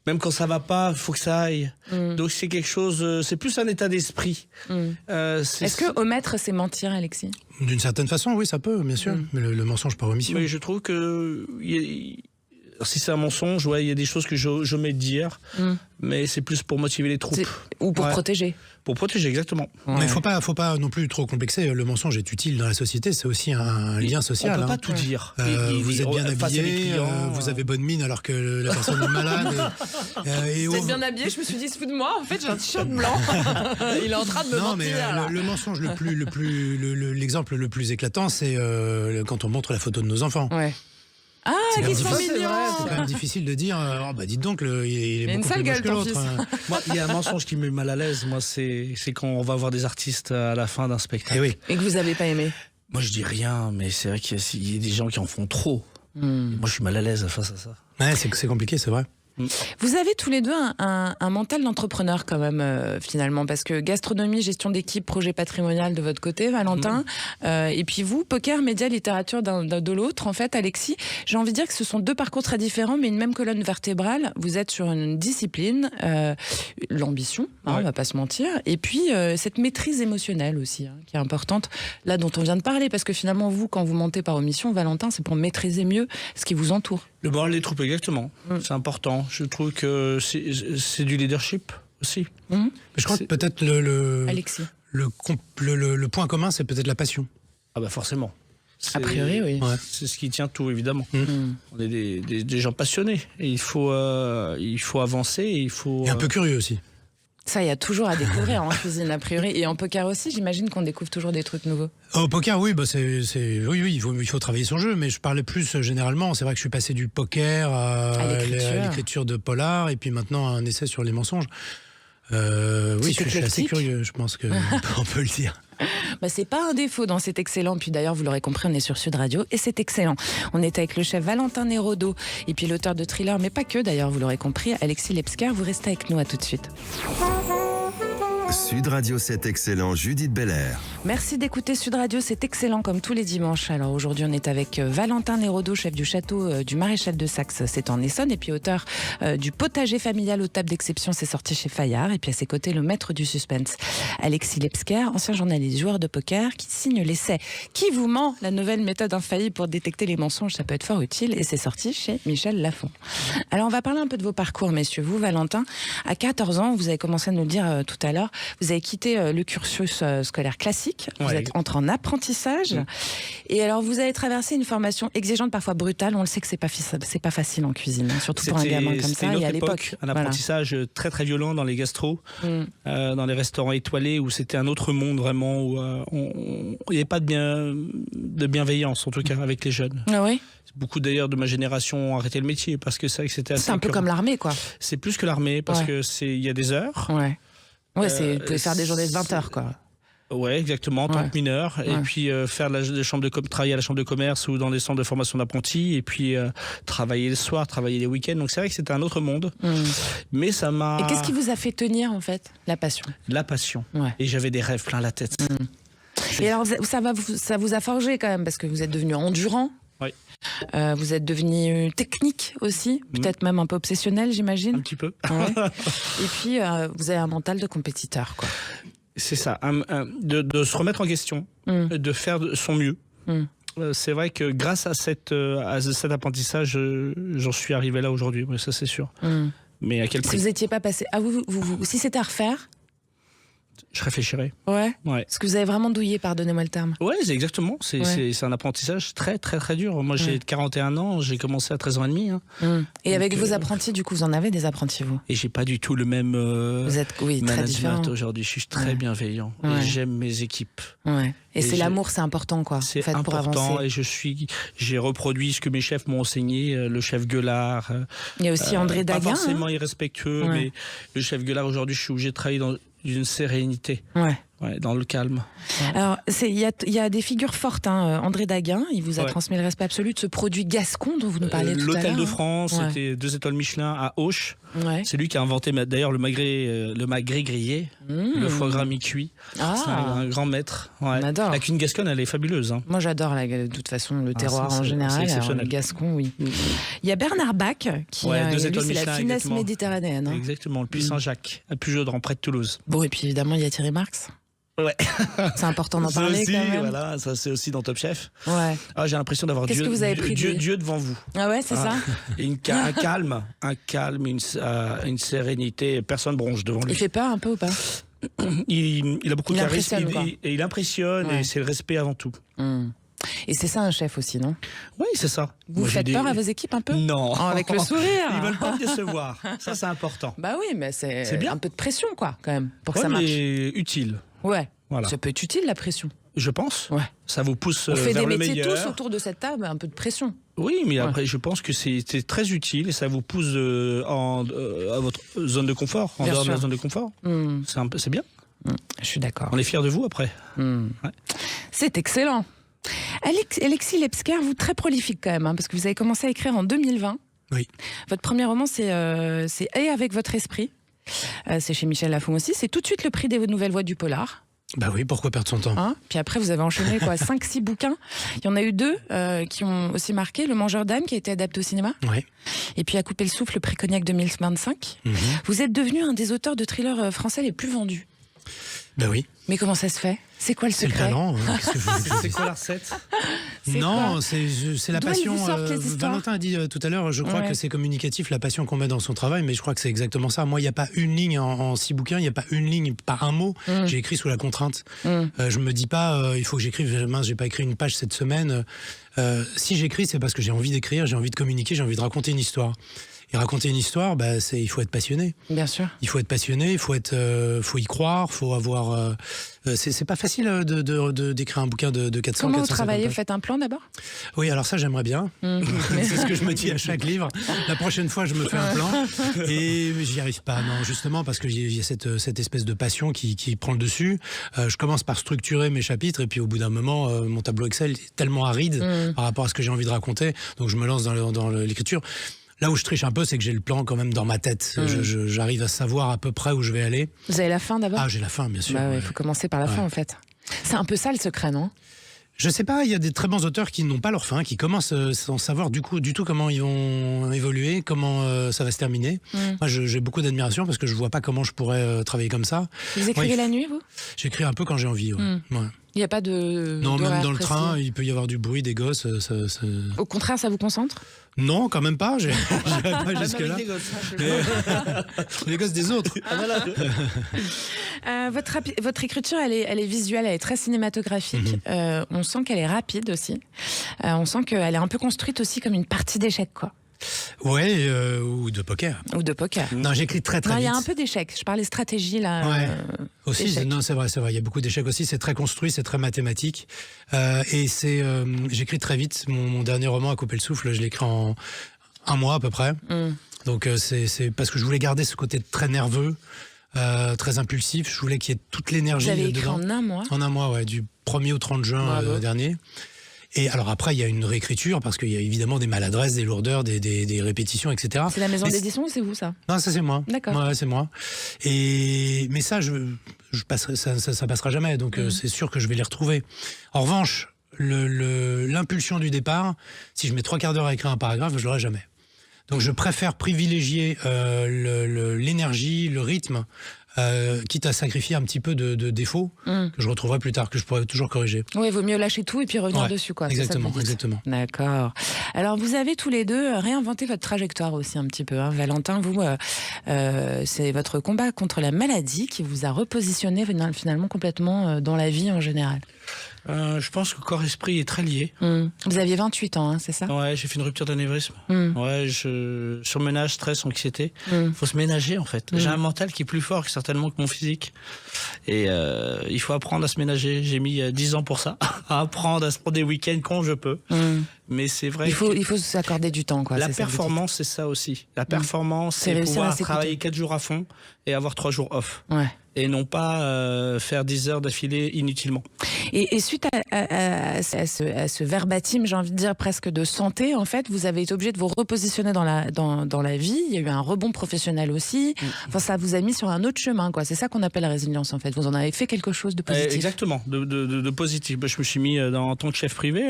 Même quand ça va pas, il faut que ça aille. Donc c'est quelque chose, c'est plus un état d'esprit. Est-ce que omettre, c'est mentir, Alexis? D'une certaine façon, oui, ça peut, bien sûr. Mais le mensonge par omission. Oui, je trouve que si c'est un mensonge, il y a des choses que j'omets de dire, mais c'est plus pour motiver les troupes. Ou pour protéger. Pour protéger, exactement. Mais il faut pas non plus trop complexer. Le mensonge est utile dans la société, c'est aussi un lien social. On peut pas tout dire. Vous êtes bien habillé, vous avez bonne mine alors que la personne est malade. Vous êtes bien habillé, je me suis dit, se fout de moi, en fait j'ai un t-shirt blanc. Il est en train de me mentir. Mais le mensonge l'exemple le plus éclatant, c'est quand on montre la photo de nos enfants. Ouais. Qu'ils sont mignons. C'est quand même difficile de dire dites donc, il est beaucoup plus moche que l'autre. Moi, il y a un mensonge qui me met mal à l'aise, moi, c'est quand on va voir des artistes à la fin d'un spectacle. Et que vous n'avez pas aimé. Moi, je dis rien, mais c'est vrai qu'il y a des gens qui en font trop. Moi, je suis mal à l'aise face à ça. Ouais, c'est compliqué, c'est vrai. Vous avez tous les deux un mental d'entrepreneur quand même, finalement, parce que gastronomie, gestion d'équipe, projet patrimonial de votre côté, Valentin, et puis vous, poker, médias, littérature de l'autre, en fait, Alexis. J'ai envie de dire que ce sont deux parcours très différents, mais une même colonne vertébrale. Vous êtes sur une discipline, l'ambition, on va pas se mentir, et puis cette maîtrise émotionnelle aussi, qui est importante, là dont on vient de parler, parce que finalement, vous, quand vous mentez par omission, Valentin, c'est pour maîtriser mieux ce qui vous entoure. Le moral des troupes, exactement. C'est important. Je trouve que c'est du leadership aussi. Mais je crois que peut-être Alexis. Le point commun, c'est peut-être la passion. Ah bah forcément. A priori, oui. Ouais. C'est ce qui tient tout, évidemment. On est des gens passionnés. Et il faut avancer. Et un peu curieux aussi. Ça, il y a toujours à découvrir en cuisine, a priori. Et en poker aussi, j'imagine qu'on découvre toujours des trucs nouveaux. Au poker, oui, oui, il faut travailler son jeu. Mais je parlais plus généralement. C'est vrai que je suis passé du poker à l'écriture de polar, et puis maintenant à un essai sur les mensonges. Oui, je suis assez curieux, je pense qu'on peut le dire. C'est pas un défaut dans cet excellent. Puis d'ailleurs, vous l'aurez compris, on est sur Sud Radio et c'est excellent. On est avec le chef Valentin Nérodo et puis l'auteur de thriller, mais pas que d'ailleurs, vous l'aurez compris, Alexis Lepsker. Vous restez avec nous, à tout de suite. Sud Radio, c'est excellent, Judith Belair. Merci d'écouter Sud Radio, c'est excellent comme tous les dimanches. Alors aujourd'hui, on est avec Valentin Nérodo, chef du château du Maréchal de Saxe, c'est en Essonne, et puis auteur du potager familial aux tables d'exception, c'est sorti chez Fayard, et puis à ses côtés, le maître du suspense, Alexis Lepsker, ancien journaliste, joueur de poker, qui signe l'essai Qui vous ment, la nouvelle méthode infaillible pour détecter les mensonges, ça peut être fort utile, et c'est sorti chez Michel Lafon. Alors on va parler un peu de vos parcours, messieurs. Vous, Valentin, à 14 ans, vous avez commencé à nous le dire tout à l'heure, Vous avez quitté le cursus scolaire classique. Vous êtes entré en apprentissage. Et alors, vous avez traversé une formation exigeante, parfois brutale. On le sait que c'est pas facile en cuisine, hein, surtout pour un gamin comme ça. Et à l'époque, un apprentissage très très violent dans les gastros, dans les restaurants étoilés, où c'était un autre monde vraiment, où il n'y avait pas de bienveillance, en tout cas, avec les jeunes. Ah oui. Beaucoup d'ailleurs de ma génération ont arrêté le métier parce que c'est vrai que c'était assez. C'est un peu comme l'armée, quoi. C'est plus que l'armée parce que il y a des heures. Ouais. Ouais, vous pouvez faire des journées de 20 heures, quoi. Ouais, exactement, en tant que mineur. Et puis faire travailler à la chambre de commerce ou dans des centres de formation d'apprentis. Et puis travailler le soir, travailler les week-ends. Donc c'est vrai que c'était un autre monde. Mais ça m'a. Et qu'est-ce qui vous a fait tenir, en fait? La passion. La passion. Ouais. Et j'avais des rêves plein la tête. Et alors, ça vous a forgé quand même, parce que vous êtes devenu endurant. Oui. Vous êtes devenu technique aussi, peut-être même un peu obsessionnel, j'imagine. Un petit peu. Ouais. Et puis, vous avez un mental de compétiteur, quoi. C'est ça, de se remettre en question, de faire de son mieux. C'est vrai que grâce à cet apprentissage, j'en suis arrivé là aujourd'hui, ça c'est sûr. Mais à quel prix? Si vous n'étiez pas passé... Ah, si c'était à refaire, je réfléchirais. Ouais. Parce que vous avez vraiment douillé, pardonnez-moi le terme. Ouais, c'est exactement. C'est un apprentissage très, très, très dur. Moi, j'ai 41 ans, j'ai commencé à 13 ans et demi. Et avec vos apprentis, du coup, vous en avez des apprentis, vous? Et j'ai pas du tout le même vous êtes, très différent aujourd'hui. Je suis très bienveillant. Et j'aime mes équipes. Ouais. Et c'est l'amour, c'est important, quoi. C'est important, pour avancer. Et j'ai reproduit ce que mes chefs m'ont enseigné, le chef Gueulard. Il y a aussi André Daguin. Pas forcément irrespectueux, mais le chef Gueulard, aujourd'hui, je suis obligé de travailler dans une sérénité. Ouais, dans le calme. Alors, il y a des figures fortes. André Daguin, il vous a transmis le respect absolu de ce produit gascon dont vous nous parliez tout à l'heure. L'Hôtel de France, c'était 2 étoiles Michelin à Auch. C'est lui qui a inventé d'ailleurs le magret grillé, le foie gras mi-cuit. C'est un grand maître. On adore. La cuisine gasconne, elle est fabuleuse. Moi, j'adore de toute façon le terroir en général. Alors, le gascon, oui. Il y a Bernard Bach qui lui, c'est la finesse méditerranéenne. Exactement, le Puy Saint-Jacques, à Pujaudran, près de Toulouse. Bon, et puis évidemment, il y a Thierry Marx. Ouais. C'est important d'en parler aussi, quand même. Voilà, ça c'est aussi dans Top Chef. Ouais. J'ai l'impression d'avoir Dieu devant vous. Ah ouais, c'est ça. Et un calme, une sérénité. Personne bronche devant lui. Il fait peur un peu ou pas? Il a beaucoup de charisme et il impressionne et c'est le respect avant tout. Et c'est ça un chef aussi, non? Oui, c'est ça. Vous faites peur à vos équipes un peu? Non. Avec le sourire. Ils veulent pas me décevoir. Ça, c'est important. Bah oui, mais c'est bien. Un peu de pression, quoi, quand même, pour que ça marche. Mais utile. Ouais. Voilà. Ça peut être utile, la pression. Je pense. Ouais. Ça vous pousse vers le meilleur. On fait des métiers tous autour de cette table, un peu de pression. Oui, mais après, je pense que c'est très utile et ça vous pousse à votre zone de confort, en dehors de la zone de confort. C'est bien. Je suis d'accord. On est fiers de vous après. C'est excellent. Alexis Lebsker, vous très prolifique quand même, parce que vous avez commencé à écrire en 2020. Oui. Votre premier roman, c'est Et avec votre esprit. C'est chez Michel Lafon aussi. C'est tout de suite le prix des nouvelles voix du polar. Bah oui, pourquoi perdre son temps? Puis après, vous avez enchaîné 5-6 bouquins. Il y en a eu 2 qui ont aussi marqué. Le Mangeur d'âme, qui a été adapté au cinéma. Ouais. Et puis À couper le souffle, le prix Cognac 2025. Vous êtes devenu un des auteurs de thrillers français les plus vendus. Bah oui. Mais comment ça se fait? C'est quoi le secret? C'est le talent. C'est quoi la recette? Non, c'est la passion. Valentin a dit tout à l'heure, je crois que c'est communicatif, la passion qu'on met dans son travail, mais je crois que c'est exactement ça. Moi, il n'y a pas une ligne en 6 bouquins, il n'y a pas une ligne, pas un mot. J'ai écrit sous la contrainte. Je me dis pas, il faut que j'écrive, mince, j'ai pas écrit une page cette semaine. Si j'écris, c'est parce que j'ai envie d'écrire, j'ai envie de communiquer, j'ai envie de raconter une histoire. Et raconter une histoire, il faut être passionné. Bien sûr. Il faut être passionné, il faut y croire, faut avoir. C'est pas facile d'écrire un bouquin de 400. Comment vous 450 travaillez? pages. Faites un plan d'abord? Oui, alors ça j'aimerais bien. C'est ce que je me dis à chaque livre. La prochaine fois, je me fais un plan et j'y arrive pas. Non, justement parce que il y a cette espèce de passion qui prend le dessus. Je commence par structurer mes chapitres et puis au bout d'un moment, mon tableau Excel est tellement aride par rapport à ce que j'ai envie de raconter, donc je me lance dans l'écriture. Là où je triche un peu, c'est que j'ai le plan quand même dans ma tête. J'arrive à savoir à peu près où je vais aller. Vous avez la fin d'abord? Ah, j'ai la fin, bien sûr. Il faut commencer par la fin, en fait. C'est un peu ça le secret, non? Je sais pas, il y a des très bons auteurs qui n'ont pas leur fin, qui commencent sans savoir du tout comment ils vont évoluer, comment ça va se terminer. Moi, j'ai beaucoup d'admiration parce que je vois pas comment je pourrais travailler comme ça. Vous écrivez la nuit, vous? J'écris un peu quand j'ai envie, ouais. Il n'y a pas de. Non, même d'horaire dans le précis. train, il peut y avoir du bruit, des gosses. Au contraire, ça vous concentre? Non, quand même pas. J'irai pas Même jusque-là. avec des gosses, hein, Les gosses des autres. Votre écriture, elle est visuelle, elle est très cinématographique. On sent qu'elle est rapide aussi. On sent qu'elle est un peu construite aussi comme une partie d'échecs, quoi. Ouais, ou de poker. Ou de poker. Non, j'écris très Non, il vite. y a un peu d'échecs. Je parlais stratégie, là. Ouais. Aussi, échecs. non, c'est vrai. Il y a beaucoup d'échecs aussi. C'est très construit, c'est très mathématique. Et j'écris très vite. Mon dernier roman, A couper le souffle, je l'écris en 1 mois à peu près. Donc c'est parce que je voulais garder ce côté très nerveux, très impulsif. Je voulais qu'il y ait toute l'énergie Vous avez écrit dedans. en 1 mois? En 1 mois, ouais, du 1er au 30 juin Bravo. dernier. Et alors après, il y a une réécriture parce qu'il y a évidemment des maladresses, des lourdeurs, des répétitions, etc. C'est la maison Mais d'édition ou c'est vous, ça? Non, ça c'est moi. D'accord. Ouais, c'est moi. Mais ça, je passerai, ça passera jamais. Donc c'est sûr que je vais les retrouver. En revanche, l'impulsion du départ, si je mets 3 quarts d'heure à écrire un paragraphe, je l'aurai jamais. Donc je préfère privilégier l'énergie, le rythme, quitte à sacrifier un petit peu de défauts que je retrouverai plus tard, que je pourrais toujours corriger. Oui, il vaut mieux lâcher tout et puis revenir Ouais, dessus, quoi. C'est ça que exactement, vous dites. exactement. D'accord. Alors, vous avez tous les deux réinventé votre trajectoire aussi un petit peu. Hein. Valentin, vous, c'est votre combat contre la maladie qui vous a repositionné finalement complètement dans la vie en général. Je pense que corps-esprit est très lié. Vous aviez 28 ans, hein, c'est ça? Ouais, j'ai fait une rupture d'anévrisme. Ouais, surmenage, stress, anxiété. Faut se ménager en fait. J'ai un mental qui est plus fort certainement que mon physique. Et il faut apprendre à se ménager. J'ai mis 10 ans pour ça, à apprendre à se prendre des week-ends quand je peux. Mais c'est vrai. Il faut s'accorder du temps, quoi. La c'est ça que vous dites. performance, c'est ça aussi. La performance, C'est c'est réussir à pouvoir s'écouter. travailler 4 jours à fond et avoir 3 jours off. Ouais. Et non pas faire 10 heures d'affilée inutilement. Et suite à ce verbatim, j'ai envie de dire presque de santé, en fait, vous avez été obligé de vous repositionner dans la vie. Il y a eu un rebond professionnel aussi. Enfin, ça vous a mis sur un autre chemin, quoi. C'est ça qu'on appelle la résilience, en fait. Vous en avez fait quelque chose de positif. Exactement, de positif. Je me suis mis en tant que chef privé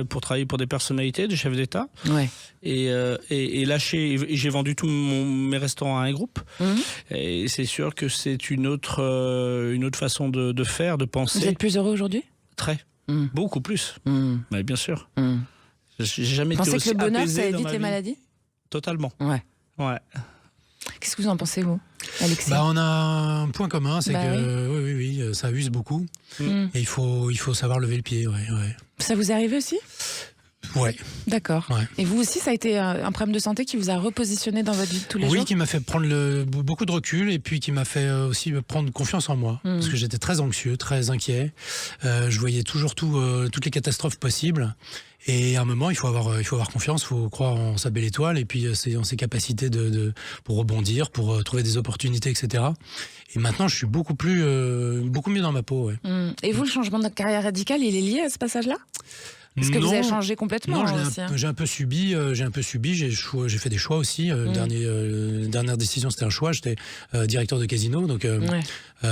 pour travailler pour des personnalités, des chefs d'État. Ouais. Et lâché. Et j'ai vendu tous mes restaurants à un groupe. Et c'est sûr que c'est une autre façon de faire, de penser. Vous êtes plus heureux aujourd'hui? Très. Beaucoup plus. Mais bien sûr. J'ai jamais Vous été pensez aussi que le bonheur, apaisé ça dans évite ma les vie. maladies? Totalement. Ouais. Ouais. Qu'est-ce que vous en pensez, vous, Alexis? On a un point commun, c'est Bah que oui, ça use beaucoup. Et il faut savoir lever le pied. Ouais. Ça vous est arrivé aussi? Ouais. D'accord. Ouais. Et vous aussi, ça a été un problème de santé qui vous a repositionné dans votre vie de tous les jours? Oui, qui m'a fait prendre beaucoup de recul et puis qui m'a fait aussi prendre confiance en moi. Parce que j'étais très anxieux, très inquiet. Je voyais toujours toutes les catastrophes possibles. Et à un moment, il faut avoir confiance, il faut croire en sa belle étoile et puis en ses capacités pour rebondir, pour trouver des opportunités, etc. Et maintenant, je suis beaucoup mieux dans ma peau. Ouais. Et vous, le changement de carrière radicale, il est lié à ce passage-là? Parce que vous avez changé complètement. Non, aussi, hein. j'ai un peu subi, j'ai fait des choix aussi. Dernière décision, c'était un choix. J'étais directeur de casino, donc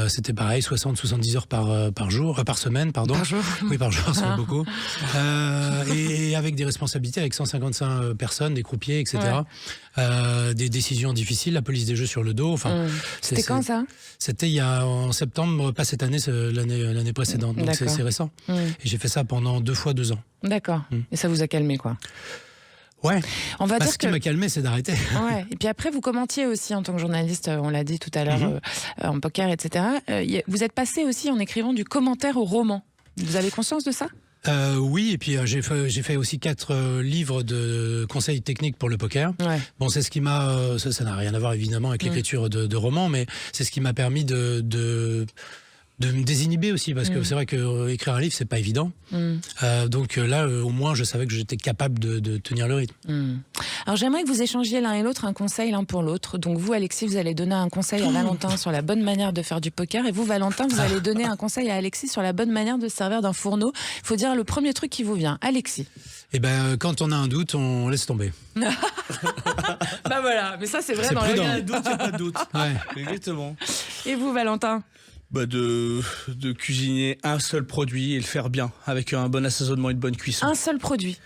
c'était pareil, 60-70 heures par semaine, pardon. Par jour. Oui, par jour, c'est beaucoup. Et avec des responsabilités, avec 155 personnes, des croupiers, etc. Des décisions difficiles, la police des jeux sur le dos. Enfin, C'était quand ça? C'était en septembre, pas cette année, l'année précédente. Donc c'est récent. Et j'ai fait ça pendant 2 fois 2 ans. D'accord. Et ça vous a calmé, quoi. Ouais. On va dire Ce qui m'a calmé, c'est d'arrêter. Ouais. Et puis après, vous commentiez aussi en tant que journaliste, on l'a dit tout à l'heure, en poker, etc. Vous êtes passé aussi en écrivant du commentaire au roman. Vous avez conscience de ça? Oui, et puis j'ai fait aussi 4 livres de conseils techniques pour le poker. Ouais. Bon, c'est ce qui m'a... ça n'a rien à voir évidemment avec l'écriture de romans, mais c'est ce qui m'a permis de me désinhiber aussi, parce que c'est vrai que écrire un livre, c'est pas évident. Donc là, au moins, je savais que j'étais capable de tenir le rythme. Alors j'aimerais que vous échangiez l'un et l'autre un conseil l'un pour l'autre. Donc vous, Alexis, vous allez donner un conseil à Valentin sur la bonne manière de faire du poker, et vous, Valentin, vous allez donner un conseil à Alexis sur la bonne manière de se servir d'un fourneau. Il faut dire le premier truc qui vous vient. Alexis. Et ben, quand on a un doute, on laisse tomber. Bah voilà, mais ça c'est vrai C'est dans prudent. la Il y a un doute, il n'y a pas de doute. Ouais. Exactement. Et vous, Valentin? De cuisiner un seul produit et le faire bien, avec un bon assaisonnement et une bonne cuisson. Un seul produit.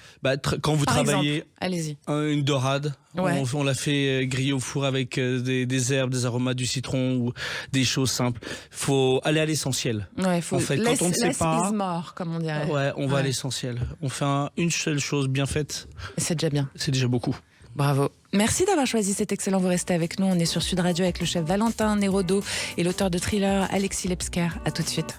Quand vous Par travaillez exemple, allez-y. Une dorade, Ouais. on l'a fait griller au four avec des herbes, des aromates, du citron ou des choses simples. Faut aller à l'essentiel. Ouais, faut En fait, less, quand on ne sait less pas, is more, comme on dirait. ouais, on va à Ouais. l'essentiel. On fait une seule chose bien faite, C'est déjà bien. c'est déjà beaucoup. Bravo. Merci d'avoir choisi cet excellent. Vous restez avec nous. On est sur Sud Radio avec le chef Valentin Nérodo et l'auteur de thriller Alexis Lepsker. À tout de suite.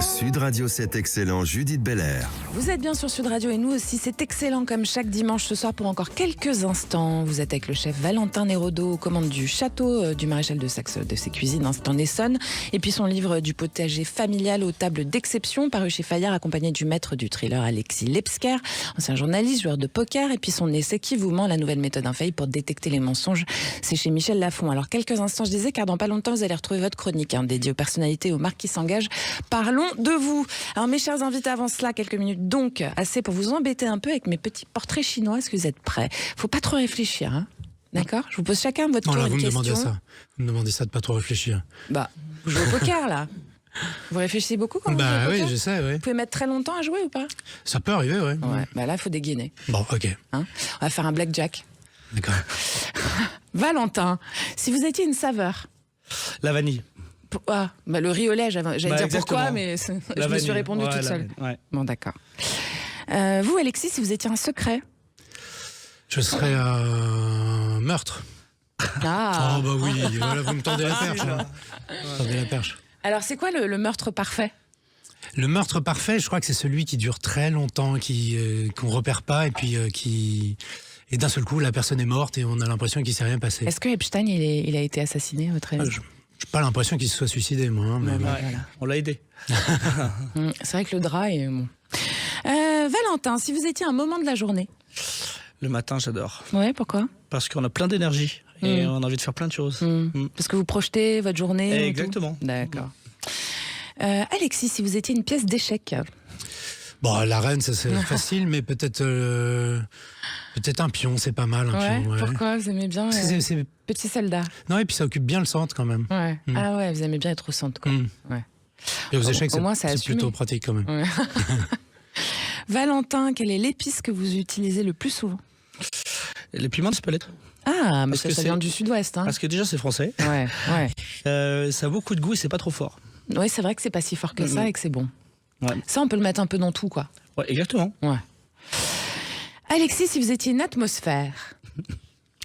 Sud Radio, c'est excellent, Judith Belair. Vous êtes bien sur Sud Radio et nous aussi, c'est excellent comme chaque dimanche ce soir pour encore quelques instants. Vous êtes avec le chef Valentin Nérodo aux commandes du château du maréchal de Saxe de ses cuisines, c'est en Essonne. Et puis son livre du potager familial aux tables d'exception, paru chez Fayard, accompagné du maître du thriller Alexis Lepsker, ancien journaliste, joueur de poker. Et puis son essai Qui vous ment, la nouvelle méthode infaillible pour détecter les mensonges, c'est chez Michel Lafon. Alors quelques instants, je disais, car dans pas longtemps, vous allez retrouver votre chronique dédiée aux personnalités et aux marques qui s'engagent. Parlons de vous. Alors mes chers invités, avant cela, quelques minutes donc, assez pour vous embêter un peu avec mes petits portraits chinois. Est-ce que vous êtes prêts? Faut pas trop réfléchir, hein. D'accord? Je vous pose chacun votre tour Non, là, une vous me question. demandez ça. Vous me demandez ça de pas trop réfléchir. Bah, vous jouez au poker là. Vous réfléchissez beaucoup quand vous jouez Bah au oui, poker? je sais, oui. Vous pouvez mettre très longtemps à jouer ou pas? Ça peut arriver, ouais. Ouais, bah là, il faut dégainer. Bon, ok. Hein, on va faire un blackjack. D'accord. Valentin, si vous étiez une saveur. La vanille. Ah, bah le riz au lait, j'allais dire exactement. pourquoi, mais je me suis répondu toute seule. Ouais. Bon, d'accord. Vous, Alexis, si vous étiez un secret. Je serais un meurtre. Ah. Oh bah oui, voilà, vous me tendez la perche. Hein. Vous me tendez la perche. Alors, c'est quoi le meurtre parfait? Le meurtre parfait, je crois que c'est celui qui dure très longtemps, qu'on repère pas, et puis et d'un seul coup, la personne est morte et on a l'impression qu'il s'est rien passé. Est-ce que Epstein, il a été assassiné, à votre avis? J'ai pas l'impression qu'il se soit suicidé, moi. Hein, mais Ouais, bon. bah, voilà. On l'a aidé. C'est vrai que le drap est bon. Valentin, si vous étiez un moment de la journée. Le matin, j'adore. Ouais, pourquoi? Parce qu'on a plein d'énergie et on a envie de faire plein de choses. Parce que vous projetez votre journée. et tout Exactement. D'accord. Alexis, si vous étiez une pièce d'échec. Bon, la reine, ça c'est facile, mais peut-être un pion, c'est pas mal. Un Ouais, pion, ouais. pourquoi vous aimez bien C'est- Petit soldat. Non, et puis ça occupe bien le centre quand même. Ouais. Ah ouais, vous aimez bien être au centre, quoi. Ouais. Et aux échecs, au moins, c'est c'est assumé. plutôt pratique quand même. Ouais. Valentin, quelle est l'épice que vous utilisez le plus souvent? Les piments de Spelette. Ah, mais Parce que ça c'est- vient du sud-ouest. Hein. Parce que déjà, c'est français. Ouais, ouais. Ça a beaucoup de goût et c'est pas trop fort. Ouais, c'est vrai que c'est pas si fort que ça et que c'est bon. Ouais. Ça, on peut le mettre un peu dans tout, quoi. Ouais, exactement. Ouais. Alexis, si vous étiez une atmosphère.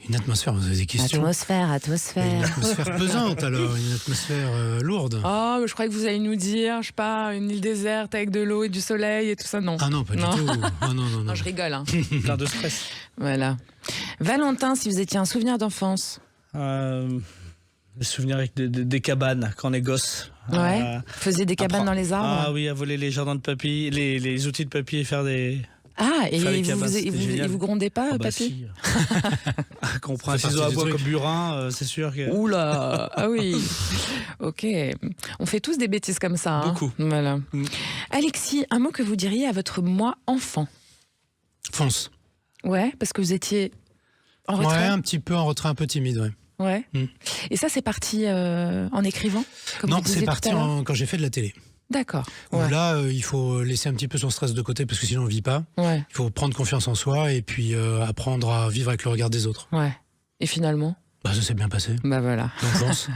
Une atmosphère, vous avez des questions. Atmosphère. Une atmosphère pesante alors, une atmosphère lourde. Oh, mais je croyais que vous alliez nous dire, je sais pas, une île déserte avec de l'eau et du soleil et tout ça. Non. Ah non, pas du tout. Ah, non. Non, je rigole. Hein. Plein de stress. Voilà. Valentin, si vous étiez un souvenir d'enfance. Des souvenirs avec des cabanes quand on est gosse. Ouais. Vous faisiez des cabanes dans les arbres. Ah oui, à voler les jardins de papy, les outils de papy et faire des. Ah, et Faire les vous, cabanes, vous, c'était vous, génial. vous grondez pas, Ah bah papy? si. Quand on prend un Ça fait ciseau à partie bois du comme truc. burin, c'est sûr que. Oula, ah oui. Ok. On fait tous des bêtises comme ça. Hein. Beaucoup. Voilà. Mm. Alexis, un mot que vous diriez à votre moi enfant. Fonce. Ouais, parce que vous étiez en Ouais, retrait. un petit peu en retrait, un peu timide, ouais. Ouais. Mm. Et ça, c'est parti en écrivant comme Non, vous disiez c'est tout parti à l'heure quand j'ai fait de la télé. D'accord. Où Ouais. là, il faut laisser un petit peu son stress de côté parce que sinon on vit pas. Ouais. Il faut prendre confiance en soi et puis apprendre à vivre avec le regard des autres. Ouais. Et finalement, Bah, ça s'est bien passé. bah voilà. Donc, fonce.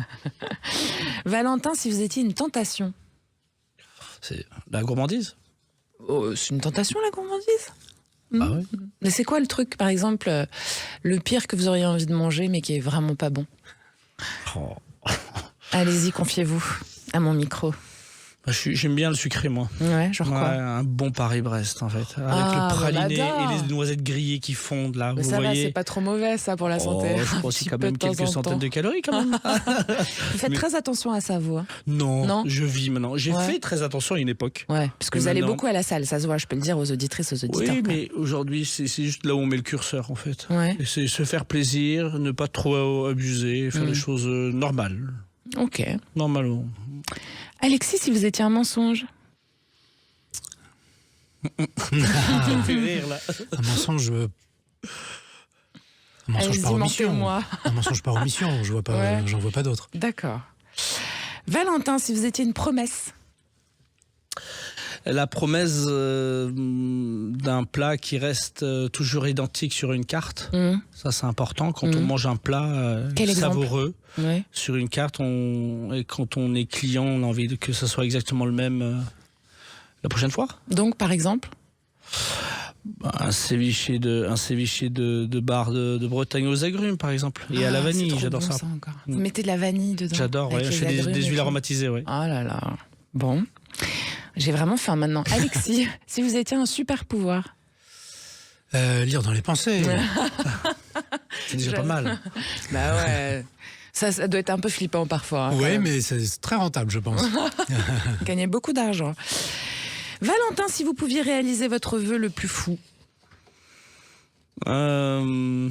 Valentin, si vous étiez une tentation. C'est la gourmandise. Oh, c'est une tentation la gourmandise. Ah ouais. Mais c'est quoi le truc, par exemple, le pire que vous auriez envie de manger mais qui est vraiment pas bon? Oh. Allez-y, confiez-vous à mon micro. Bah, j'aime bien le sucré, moi. Ouais, genre Ouais, quoi? un bon Paris-Brest, en fait. Avec Ah, le praliné bah, et j'adore. les noisettes grillées qui fondent, là. Mais vous ça va, voyez. c'est pas trop mauvais ça pour la santé. Oh, je Un crois petit aussi quand peu même de temps quelques en centaines temps. de calories, quand même. Vous faites Mais- très attention à ça, vous. Hein. Non, Non. je vis maintenant. J'ai Ouais. fait très attention à une époque. Ouais, parce que Mais vous allez maintenant- beaucoup à la salle, ça se voit, je peux le dire aux auditrices, aux auditeurs. Oui, quoi. mais aujourd'hui, c'est juste là où on met le curseur, en fait. Ouais. Et c'est se faire plaisir, ne pas trop abuser, faire les choses normales. Ok. Normalement. Alexis, si vous étiez un mensonge. Ça me fait rire, là. Un mensonge. Un mensonge Allez-y, par omission. mentez-moi. Un mensonge par omission. J'en vois pas d'autres. D'accord. Valentin, si vous étiez une promesse. La promesse d'un plat qui reste toujours identique sur une carte, ça c'est important. Quand on mange un plat savoureux sur une carte, et quand on est client, on a envie que ça soit exactement le même la prochaine fois. Donc par exemple un ceviche de bar de Bretagne aux agrumes, par exemple, et à la vanille, j'adore bon, ça. Vous mettez de la vanille dedans? J'adore, je fais des huiles aromatisées. Ouais. Oh là là, bon. J'ai vraiment faim maintenant. Alexis, si vous étiez un super pouvoir? Lire dans les pensées. C'est déjà pas mal. Bah ouais. Ça doit être un peu flippant parfois. Hein, oui, mais c'est très rentable, je pense. Gagner beaucoup d'argent. Valentin, si vous pouviez réaliser votre vœu le plus fou? Rendre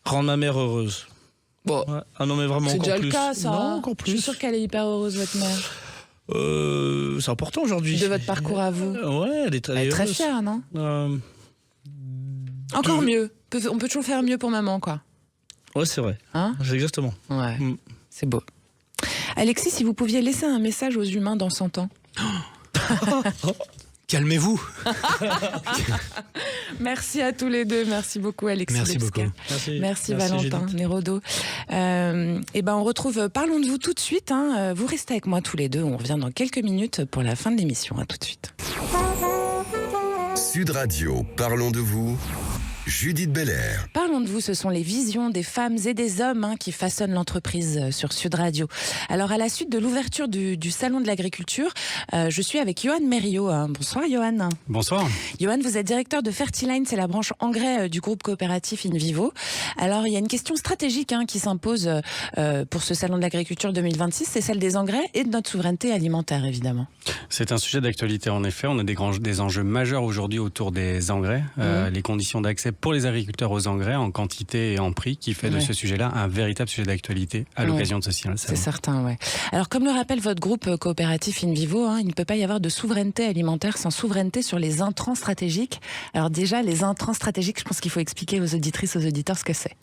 ma mère heureuse. Bon, ouais. Ah non, mais vraiment c'est encore déjà plus. Le cas, ça. Non, encore plus. Je suis sûre qu'elle est hyper heureuse, votre mère. C'est important aujourd'hui. De votre parcours à vous. Ouais, elle est très fière, non? Encore mieux. On peut toujours faire mieux pour maman, quoi. Ouais, c'est vrai. Hein? C'est exactement. Ouais, c'est beau. Alexis, si vous pouviez laisser un message aux humains dans 100 ans. Calmez-vous. Merci à tous les deux. Merci beaucoup, Alexis. Merci beaucoup. Merci Valentin Nérodo. Et ben on retrouve Parlons de vous tout de suite. Hein. Vous restez avec moi tous les deux. On revient dans quelques minutes pour la fin de l'émission. À tout de suite. Sud Radio, Parlons de vous. Judith Belair. Parlons de vous, ce sont les visions des femmes et des hommes qui façonnent l'entreprise sur Sud Radio. Alors à la suite de l'ouverture du Salon de l'Agriculture, je suis avec Johan Mériot. Bonsoir Johan. Bonsoir. Johan, vous êtes directeur de Fertiline, c'est la branche engrais du groupe coopératif InVivo. Alors il y a une question stratégique qui s'impose pour ce Salon de l'Agriculture 2026, c'est celle des engrais et de notre souveraineté alimentaire évidemment. C'est un sujet d'actualité en effet, on a des enjeux majeurs aujourd'hui autour des engrais, les conditions d'accès pour les agriculteurs aux engrais en quantité et en prix qui fait de ce sujet-là un véritable sujet d'actualité à l'occasion de ce salon. C'est certain, ouais. Alors comme le rappelle votre groupe coopératif InVivo, il ne peut pas y avoir de souveraineté alimentaire sans souveraineté sur les intrants stratégiques. Alors déjà, les intrants stratégiques, je pense qu'il faut expliquer aux auditrices, aux auditeurs ce que c'est.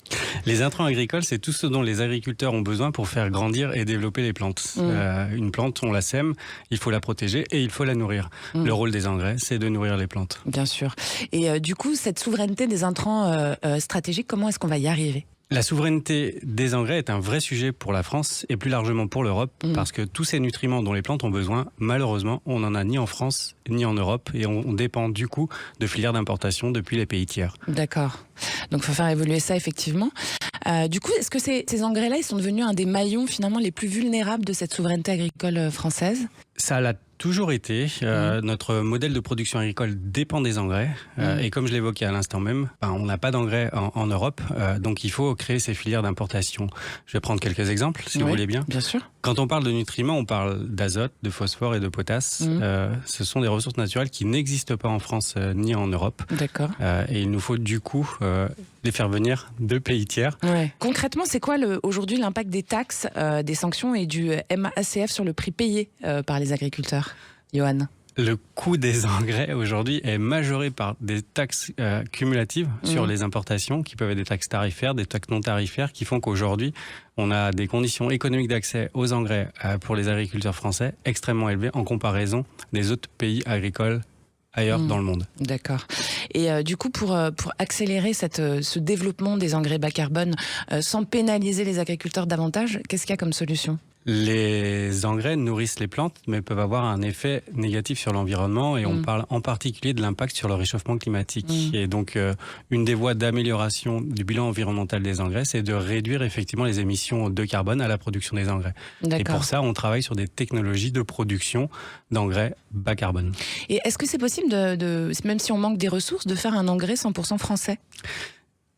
Les intrants agricoles, c'est tout ce dont les agriculteurs ont besoin pour faire grandir et développer les plantes. Une plante, on la sème, il faut la protéger et il faut la nourrir. Le rôle des engrais, c'est de nourrir les plantes. Bien sûr. Et du coup, cette souveraineté des intrants stratégiques, comment est-ce qu'on va y arriver ? La souveraineté des engrais est un vrai sujet pour la France et plus largement pour l'Europe parce que tous ces nutriments dont les plantes ont besoin, malheureusement, on n'en a ni en France ni en Europe et on dépend du coup de filières d'importation depuis les pays tiers. D'accord. Donc il faut faire évoluer ça effectivement. Du coup, est-ce que ces engrais-là, ils sont devenus un des maillons finalement les plus vulnérables de cette souveraineté agricole française ? Ça l'a toujours été. Notre modèle de production agricole dépend des engrais. Et comme je l'évoquais à l'instant même, on n'a pas d'engrais en Europe. Donc il faut créer ces filières d'importation. Je vais prendre quelques exemples, si vous voulez bien. Bien sûr. Quand on parle de nutriments, on parle d'azote, de phosphore et de potasse. Ce sont des ressources naturelles qui n'existent pas en France ni en Europe. D'accord. Et il nous faut du coup les faire venir de pays tiers. Ouais. Concrètement, c'est quoi aujourd'hui l'impact des taxes, des sanctions et du MACF sur le prix payé par les agriculteurs ? Johan. Le coût des engrais aujourd'hui est majoré par des taxes cumulatives sur les importations qui peuvent être des taxes tarifaires, des taxes non tarifaires qui font qu'aujourd'hui on a des conditions économiques d'accès aux engrais pour les agriculteurs français extrêmement élevées en comparaison des autres pays agricoles ailleurs dans le monde. D'accord. Et du coup, pour accélérer ce développement des engrais bas carbone sans pénaliser les agriculteurs davantage, qu'est-ce qu'il y a comme solution ? Les engrais nourrissent les plantes, mais peuvent avoir un effet négatif sur l'environnement et on parle en particulier de l'impact sur le réchauffement climatique. Et donc, une des voies d'amélioration du bilan environnemental des engrais, c'est de réduire effectivement les émissions de carbone à la production des engrais. Et pour ça, on travaille sur des technologies de production d'engrais bas carbone. Et est-ce que c'est possible, même si on manque des ressources, de faire un engrais 100% français ?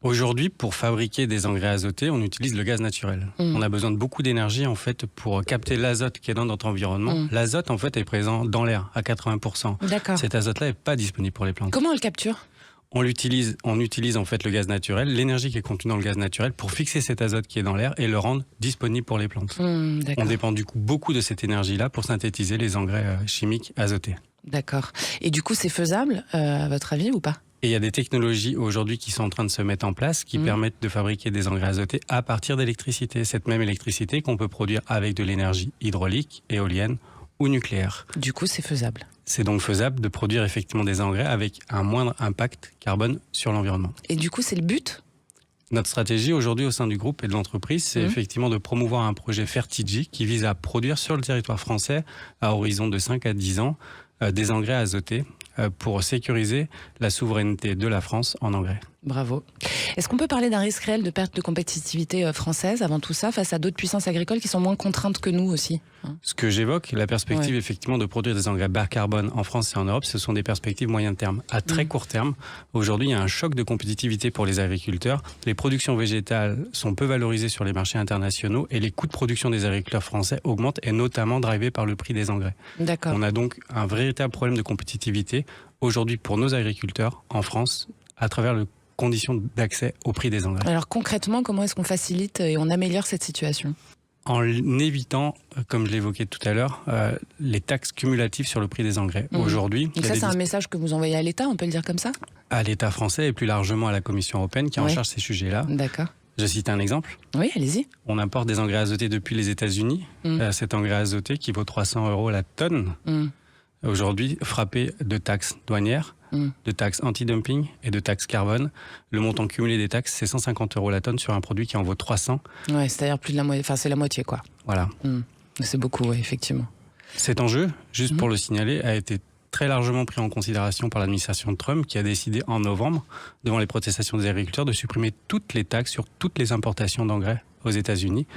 Aujourd'hui, pour fabriquer des engrais azotés, on utilise le gaz naturel. On a besoin de beaucoup d'énergie en fait pour capter l'azote qui est dans notre environnement. L'azote en fait est présent dans l'air à 80%. D'accord. Cet azote-là n'est pas disponible pour les plantes. Comment on le capture ? On utilise en fait le gaz naturel, l'énergie qui est contenue dans le gaz naturel pour fixer cet azote qui est dans l'air et le rendre disponible pour les plantes. On dépend du coup beaucoup de cette énergie-là pour synthétiser les engrais chimiques azotés. D'accord. Et du coup, c'est faisable à votre avis ou pas ? Et il y a des technologies aujourd'hui qui sont en train de se mettre en place qui permettent de fabriquer des engrais azotés à partir d'électricité. Cette même électricité qu'on peut produire avec de l'énergie hydraulique, éolienne ou nucléaire. Du coup, c'est faisable. C'est donc faisable de produire effectivement des engrais avec un moindre impact carbone sur l'environnement. Et du coup, c'est le but ? Notre stratégie aujourd'hui au sein du groupe et de l'entreprise, c'est effectivement de promouvoir un projet Fertigi qui vise à produire sur le territoire français, à horizon de 5 à 10 ans, des engrais azotés pour sécuriser la souveraineté de la France en engrais. Bravo. Est-ce qu'on peut parler d'un risque réel de perte de compétitivité française avant tout ça, face à d'autres puissances agricoles qui sont moins contraintes que nous aussi ? Ce que j'évoque, la perspective effectivement de produire des engrais bas carbone en France et en Europe, ce sont des perspectives moyen terme. À très court terme, aujourd'hui, il y a un choc de compétitivité pour les agriculteurs. Les productions végétales sont peu valorisées sur les marchés internationaux et les coûts de production des agriculteurs français augmentent, et notamment drivés par le prix des engrais. D'accord. On a donc un véritable problème de compétitivité aujourd'hui pour nos agriculteurs en France à travers les conditions d'accès au prix des engrais. Alors concrètement, comment est-ce qu'on facilite et on améliore cette situation ? En évitant, comme je l'évoquais tout à l'heure, les taxes cumulatives sur le prix des engrais. Aujourd'hui, donc ça, c'est un message que vous envoyez à l'État, on peut le dire comme ça ? À l'État français et plus largement à la Commission européenne qui est en charge de ces sujets-là. D'accord. Je cite un exemple. Oui, allez-y. On importe des engrais azotés depuis les États-Unis. Cet engrais azoté qui vaut 300 € la tonne, aujourd'hui frappé de taxes douanières, de taxes anti-dumping et de taxes carbone. Le montant cumulé des taxes, c'est 150 € la tonne sur un produit qui en vaut 300. Ouais, c'est-à-dire plus de la moitié, enfin c'est la moitié quoi. Voilà. C'est beaucoup, ouais, effectivement. Cet enjeu, juste pour le signaler, a été très largement pris en considération par l'administration de Trump qui a décidé en novembre, devant les protestations des agriculteurs, de supprimer toutes les taxes sur toutes les importations d'engrais aux États-Unis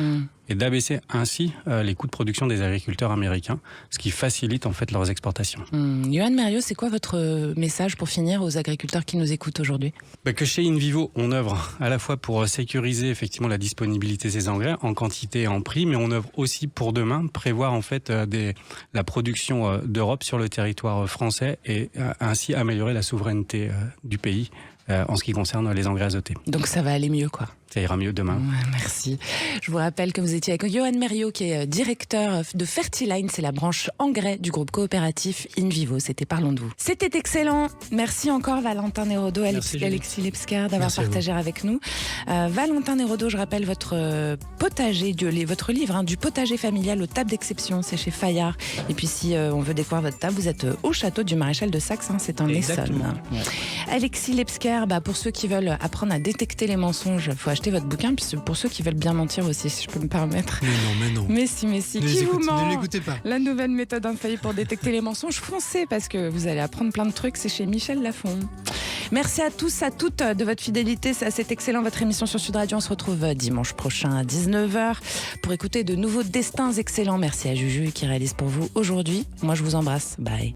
et d'abaisser ainsi les coûts de production des agriculteurs américains, ce qui facilite en fait leurs exportations. Yoann Merriot, c'est quoi votre message pour finir aux agriculteurs qui nous écoutent aujourd'hui ? Que chez InVivo, on œuvre à la fois pour sécuriser effectivement la disponibilité de ces engrais en quantité et en prix, mais on œuvre aussi pour demain prévoir en fait la production d'Europe sur le territoire français et ainsi améliorer la souveraineté du pays en ce qui concerne les engrais azotés. Donc ça va aller mieux quoi. Ça ira mieux demain. Ouais, merci. Je vous rappelle que vous étiez avec Yoann Merriot, qui est directeur de Fertiline, c'est la branche engrais du groupe coopératif InVivo. C'était Parlons de vous. C'était excellent. Merci encore Valentin Nérodo, Alexis Lepsker d'avoir partagé avec nous. Valentin Nérodo, je rappelle votre potager, votre livre du potager familial aux tables d'exception, c'est chez Fayard. Et puis si on veut découvrir votre table, vous êtes au château du Maréchal de Saxe, c'est en Essonne. Ouais. Alexis Lepsker, pour ceux qui veulent apprendre à détecter les mensonges, il faut acheter votre bouquin, puis pour ceux qui veulent bien mentir aussi, si je peux me permettre. Mais non. Mais si. Qui vous ment ? Ne l'écoutez pas. La nouvelle méthode infaillible pour détecter les mensonges, foncez, parce que vous allez apprendre plein de trucs, c'est chez Michel Lafon. Merci à tous, à toutes de votre fidélité, c'est excellent votre émission sur Sud Radio. On se retrouve dimanche prochain à 19h pour écouter de nouveaux destins excellents. Merci à Juju qui réalise pour vous aujourd'hui. Moi je vous embrasse, bye.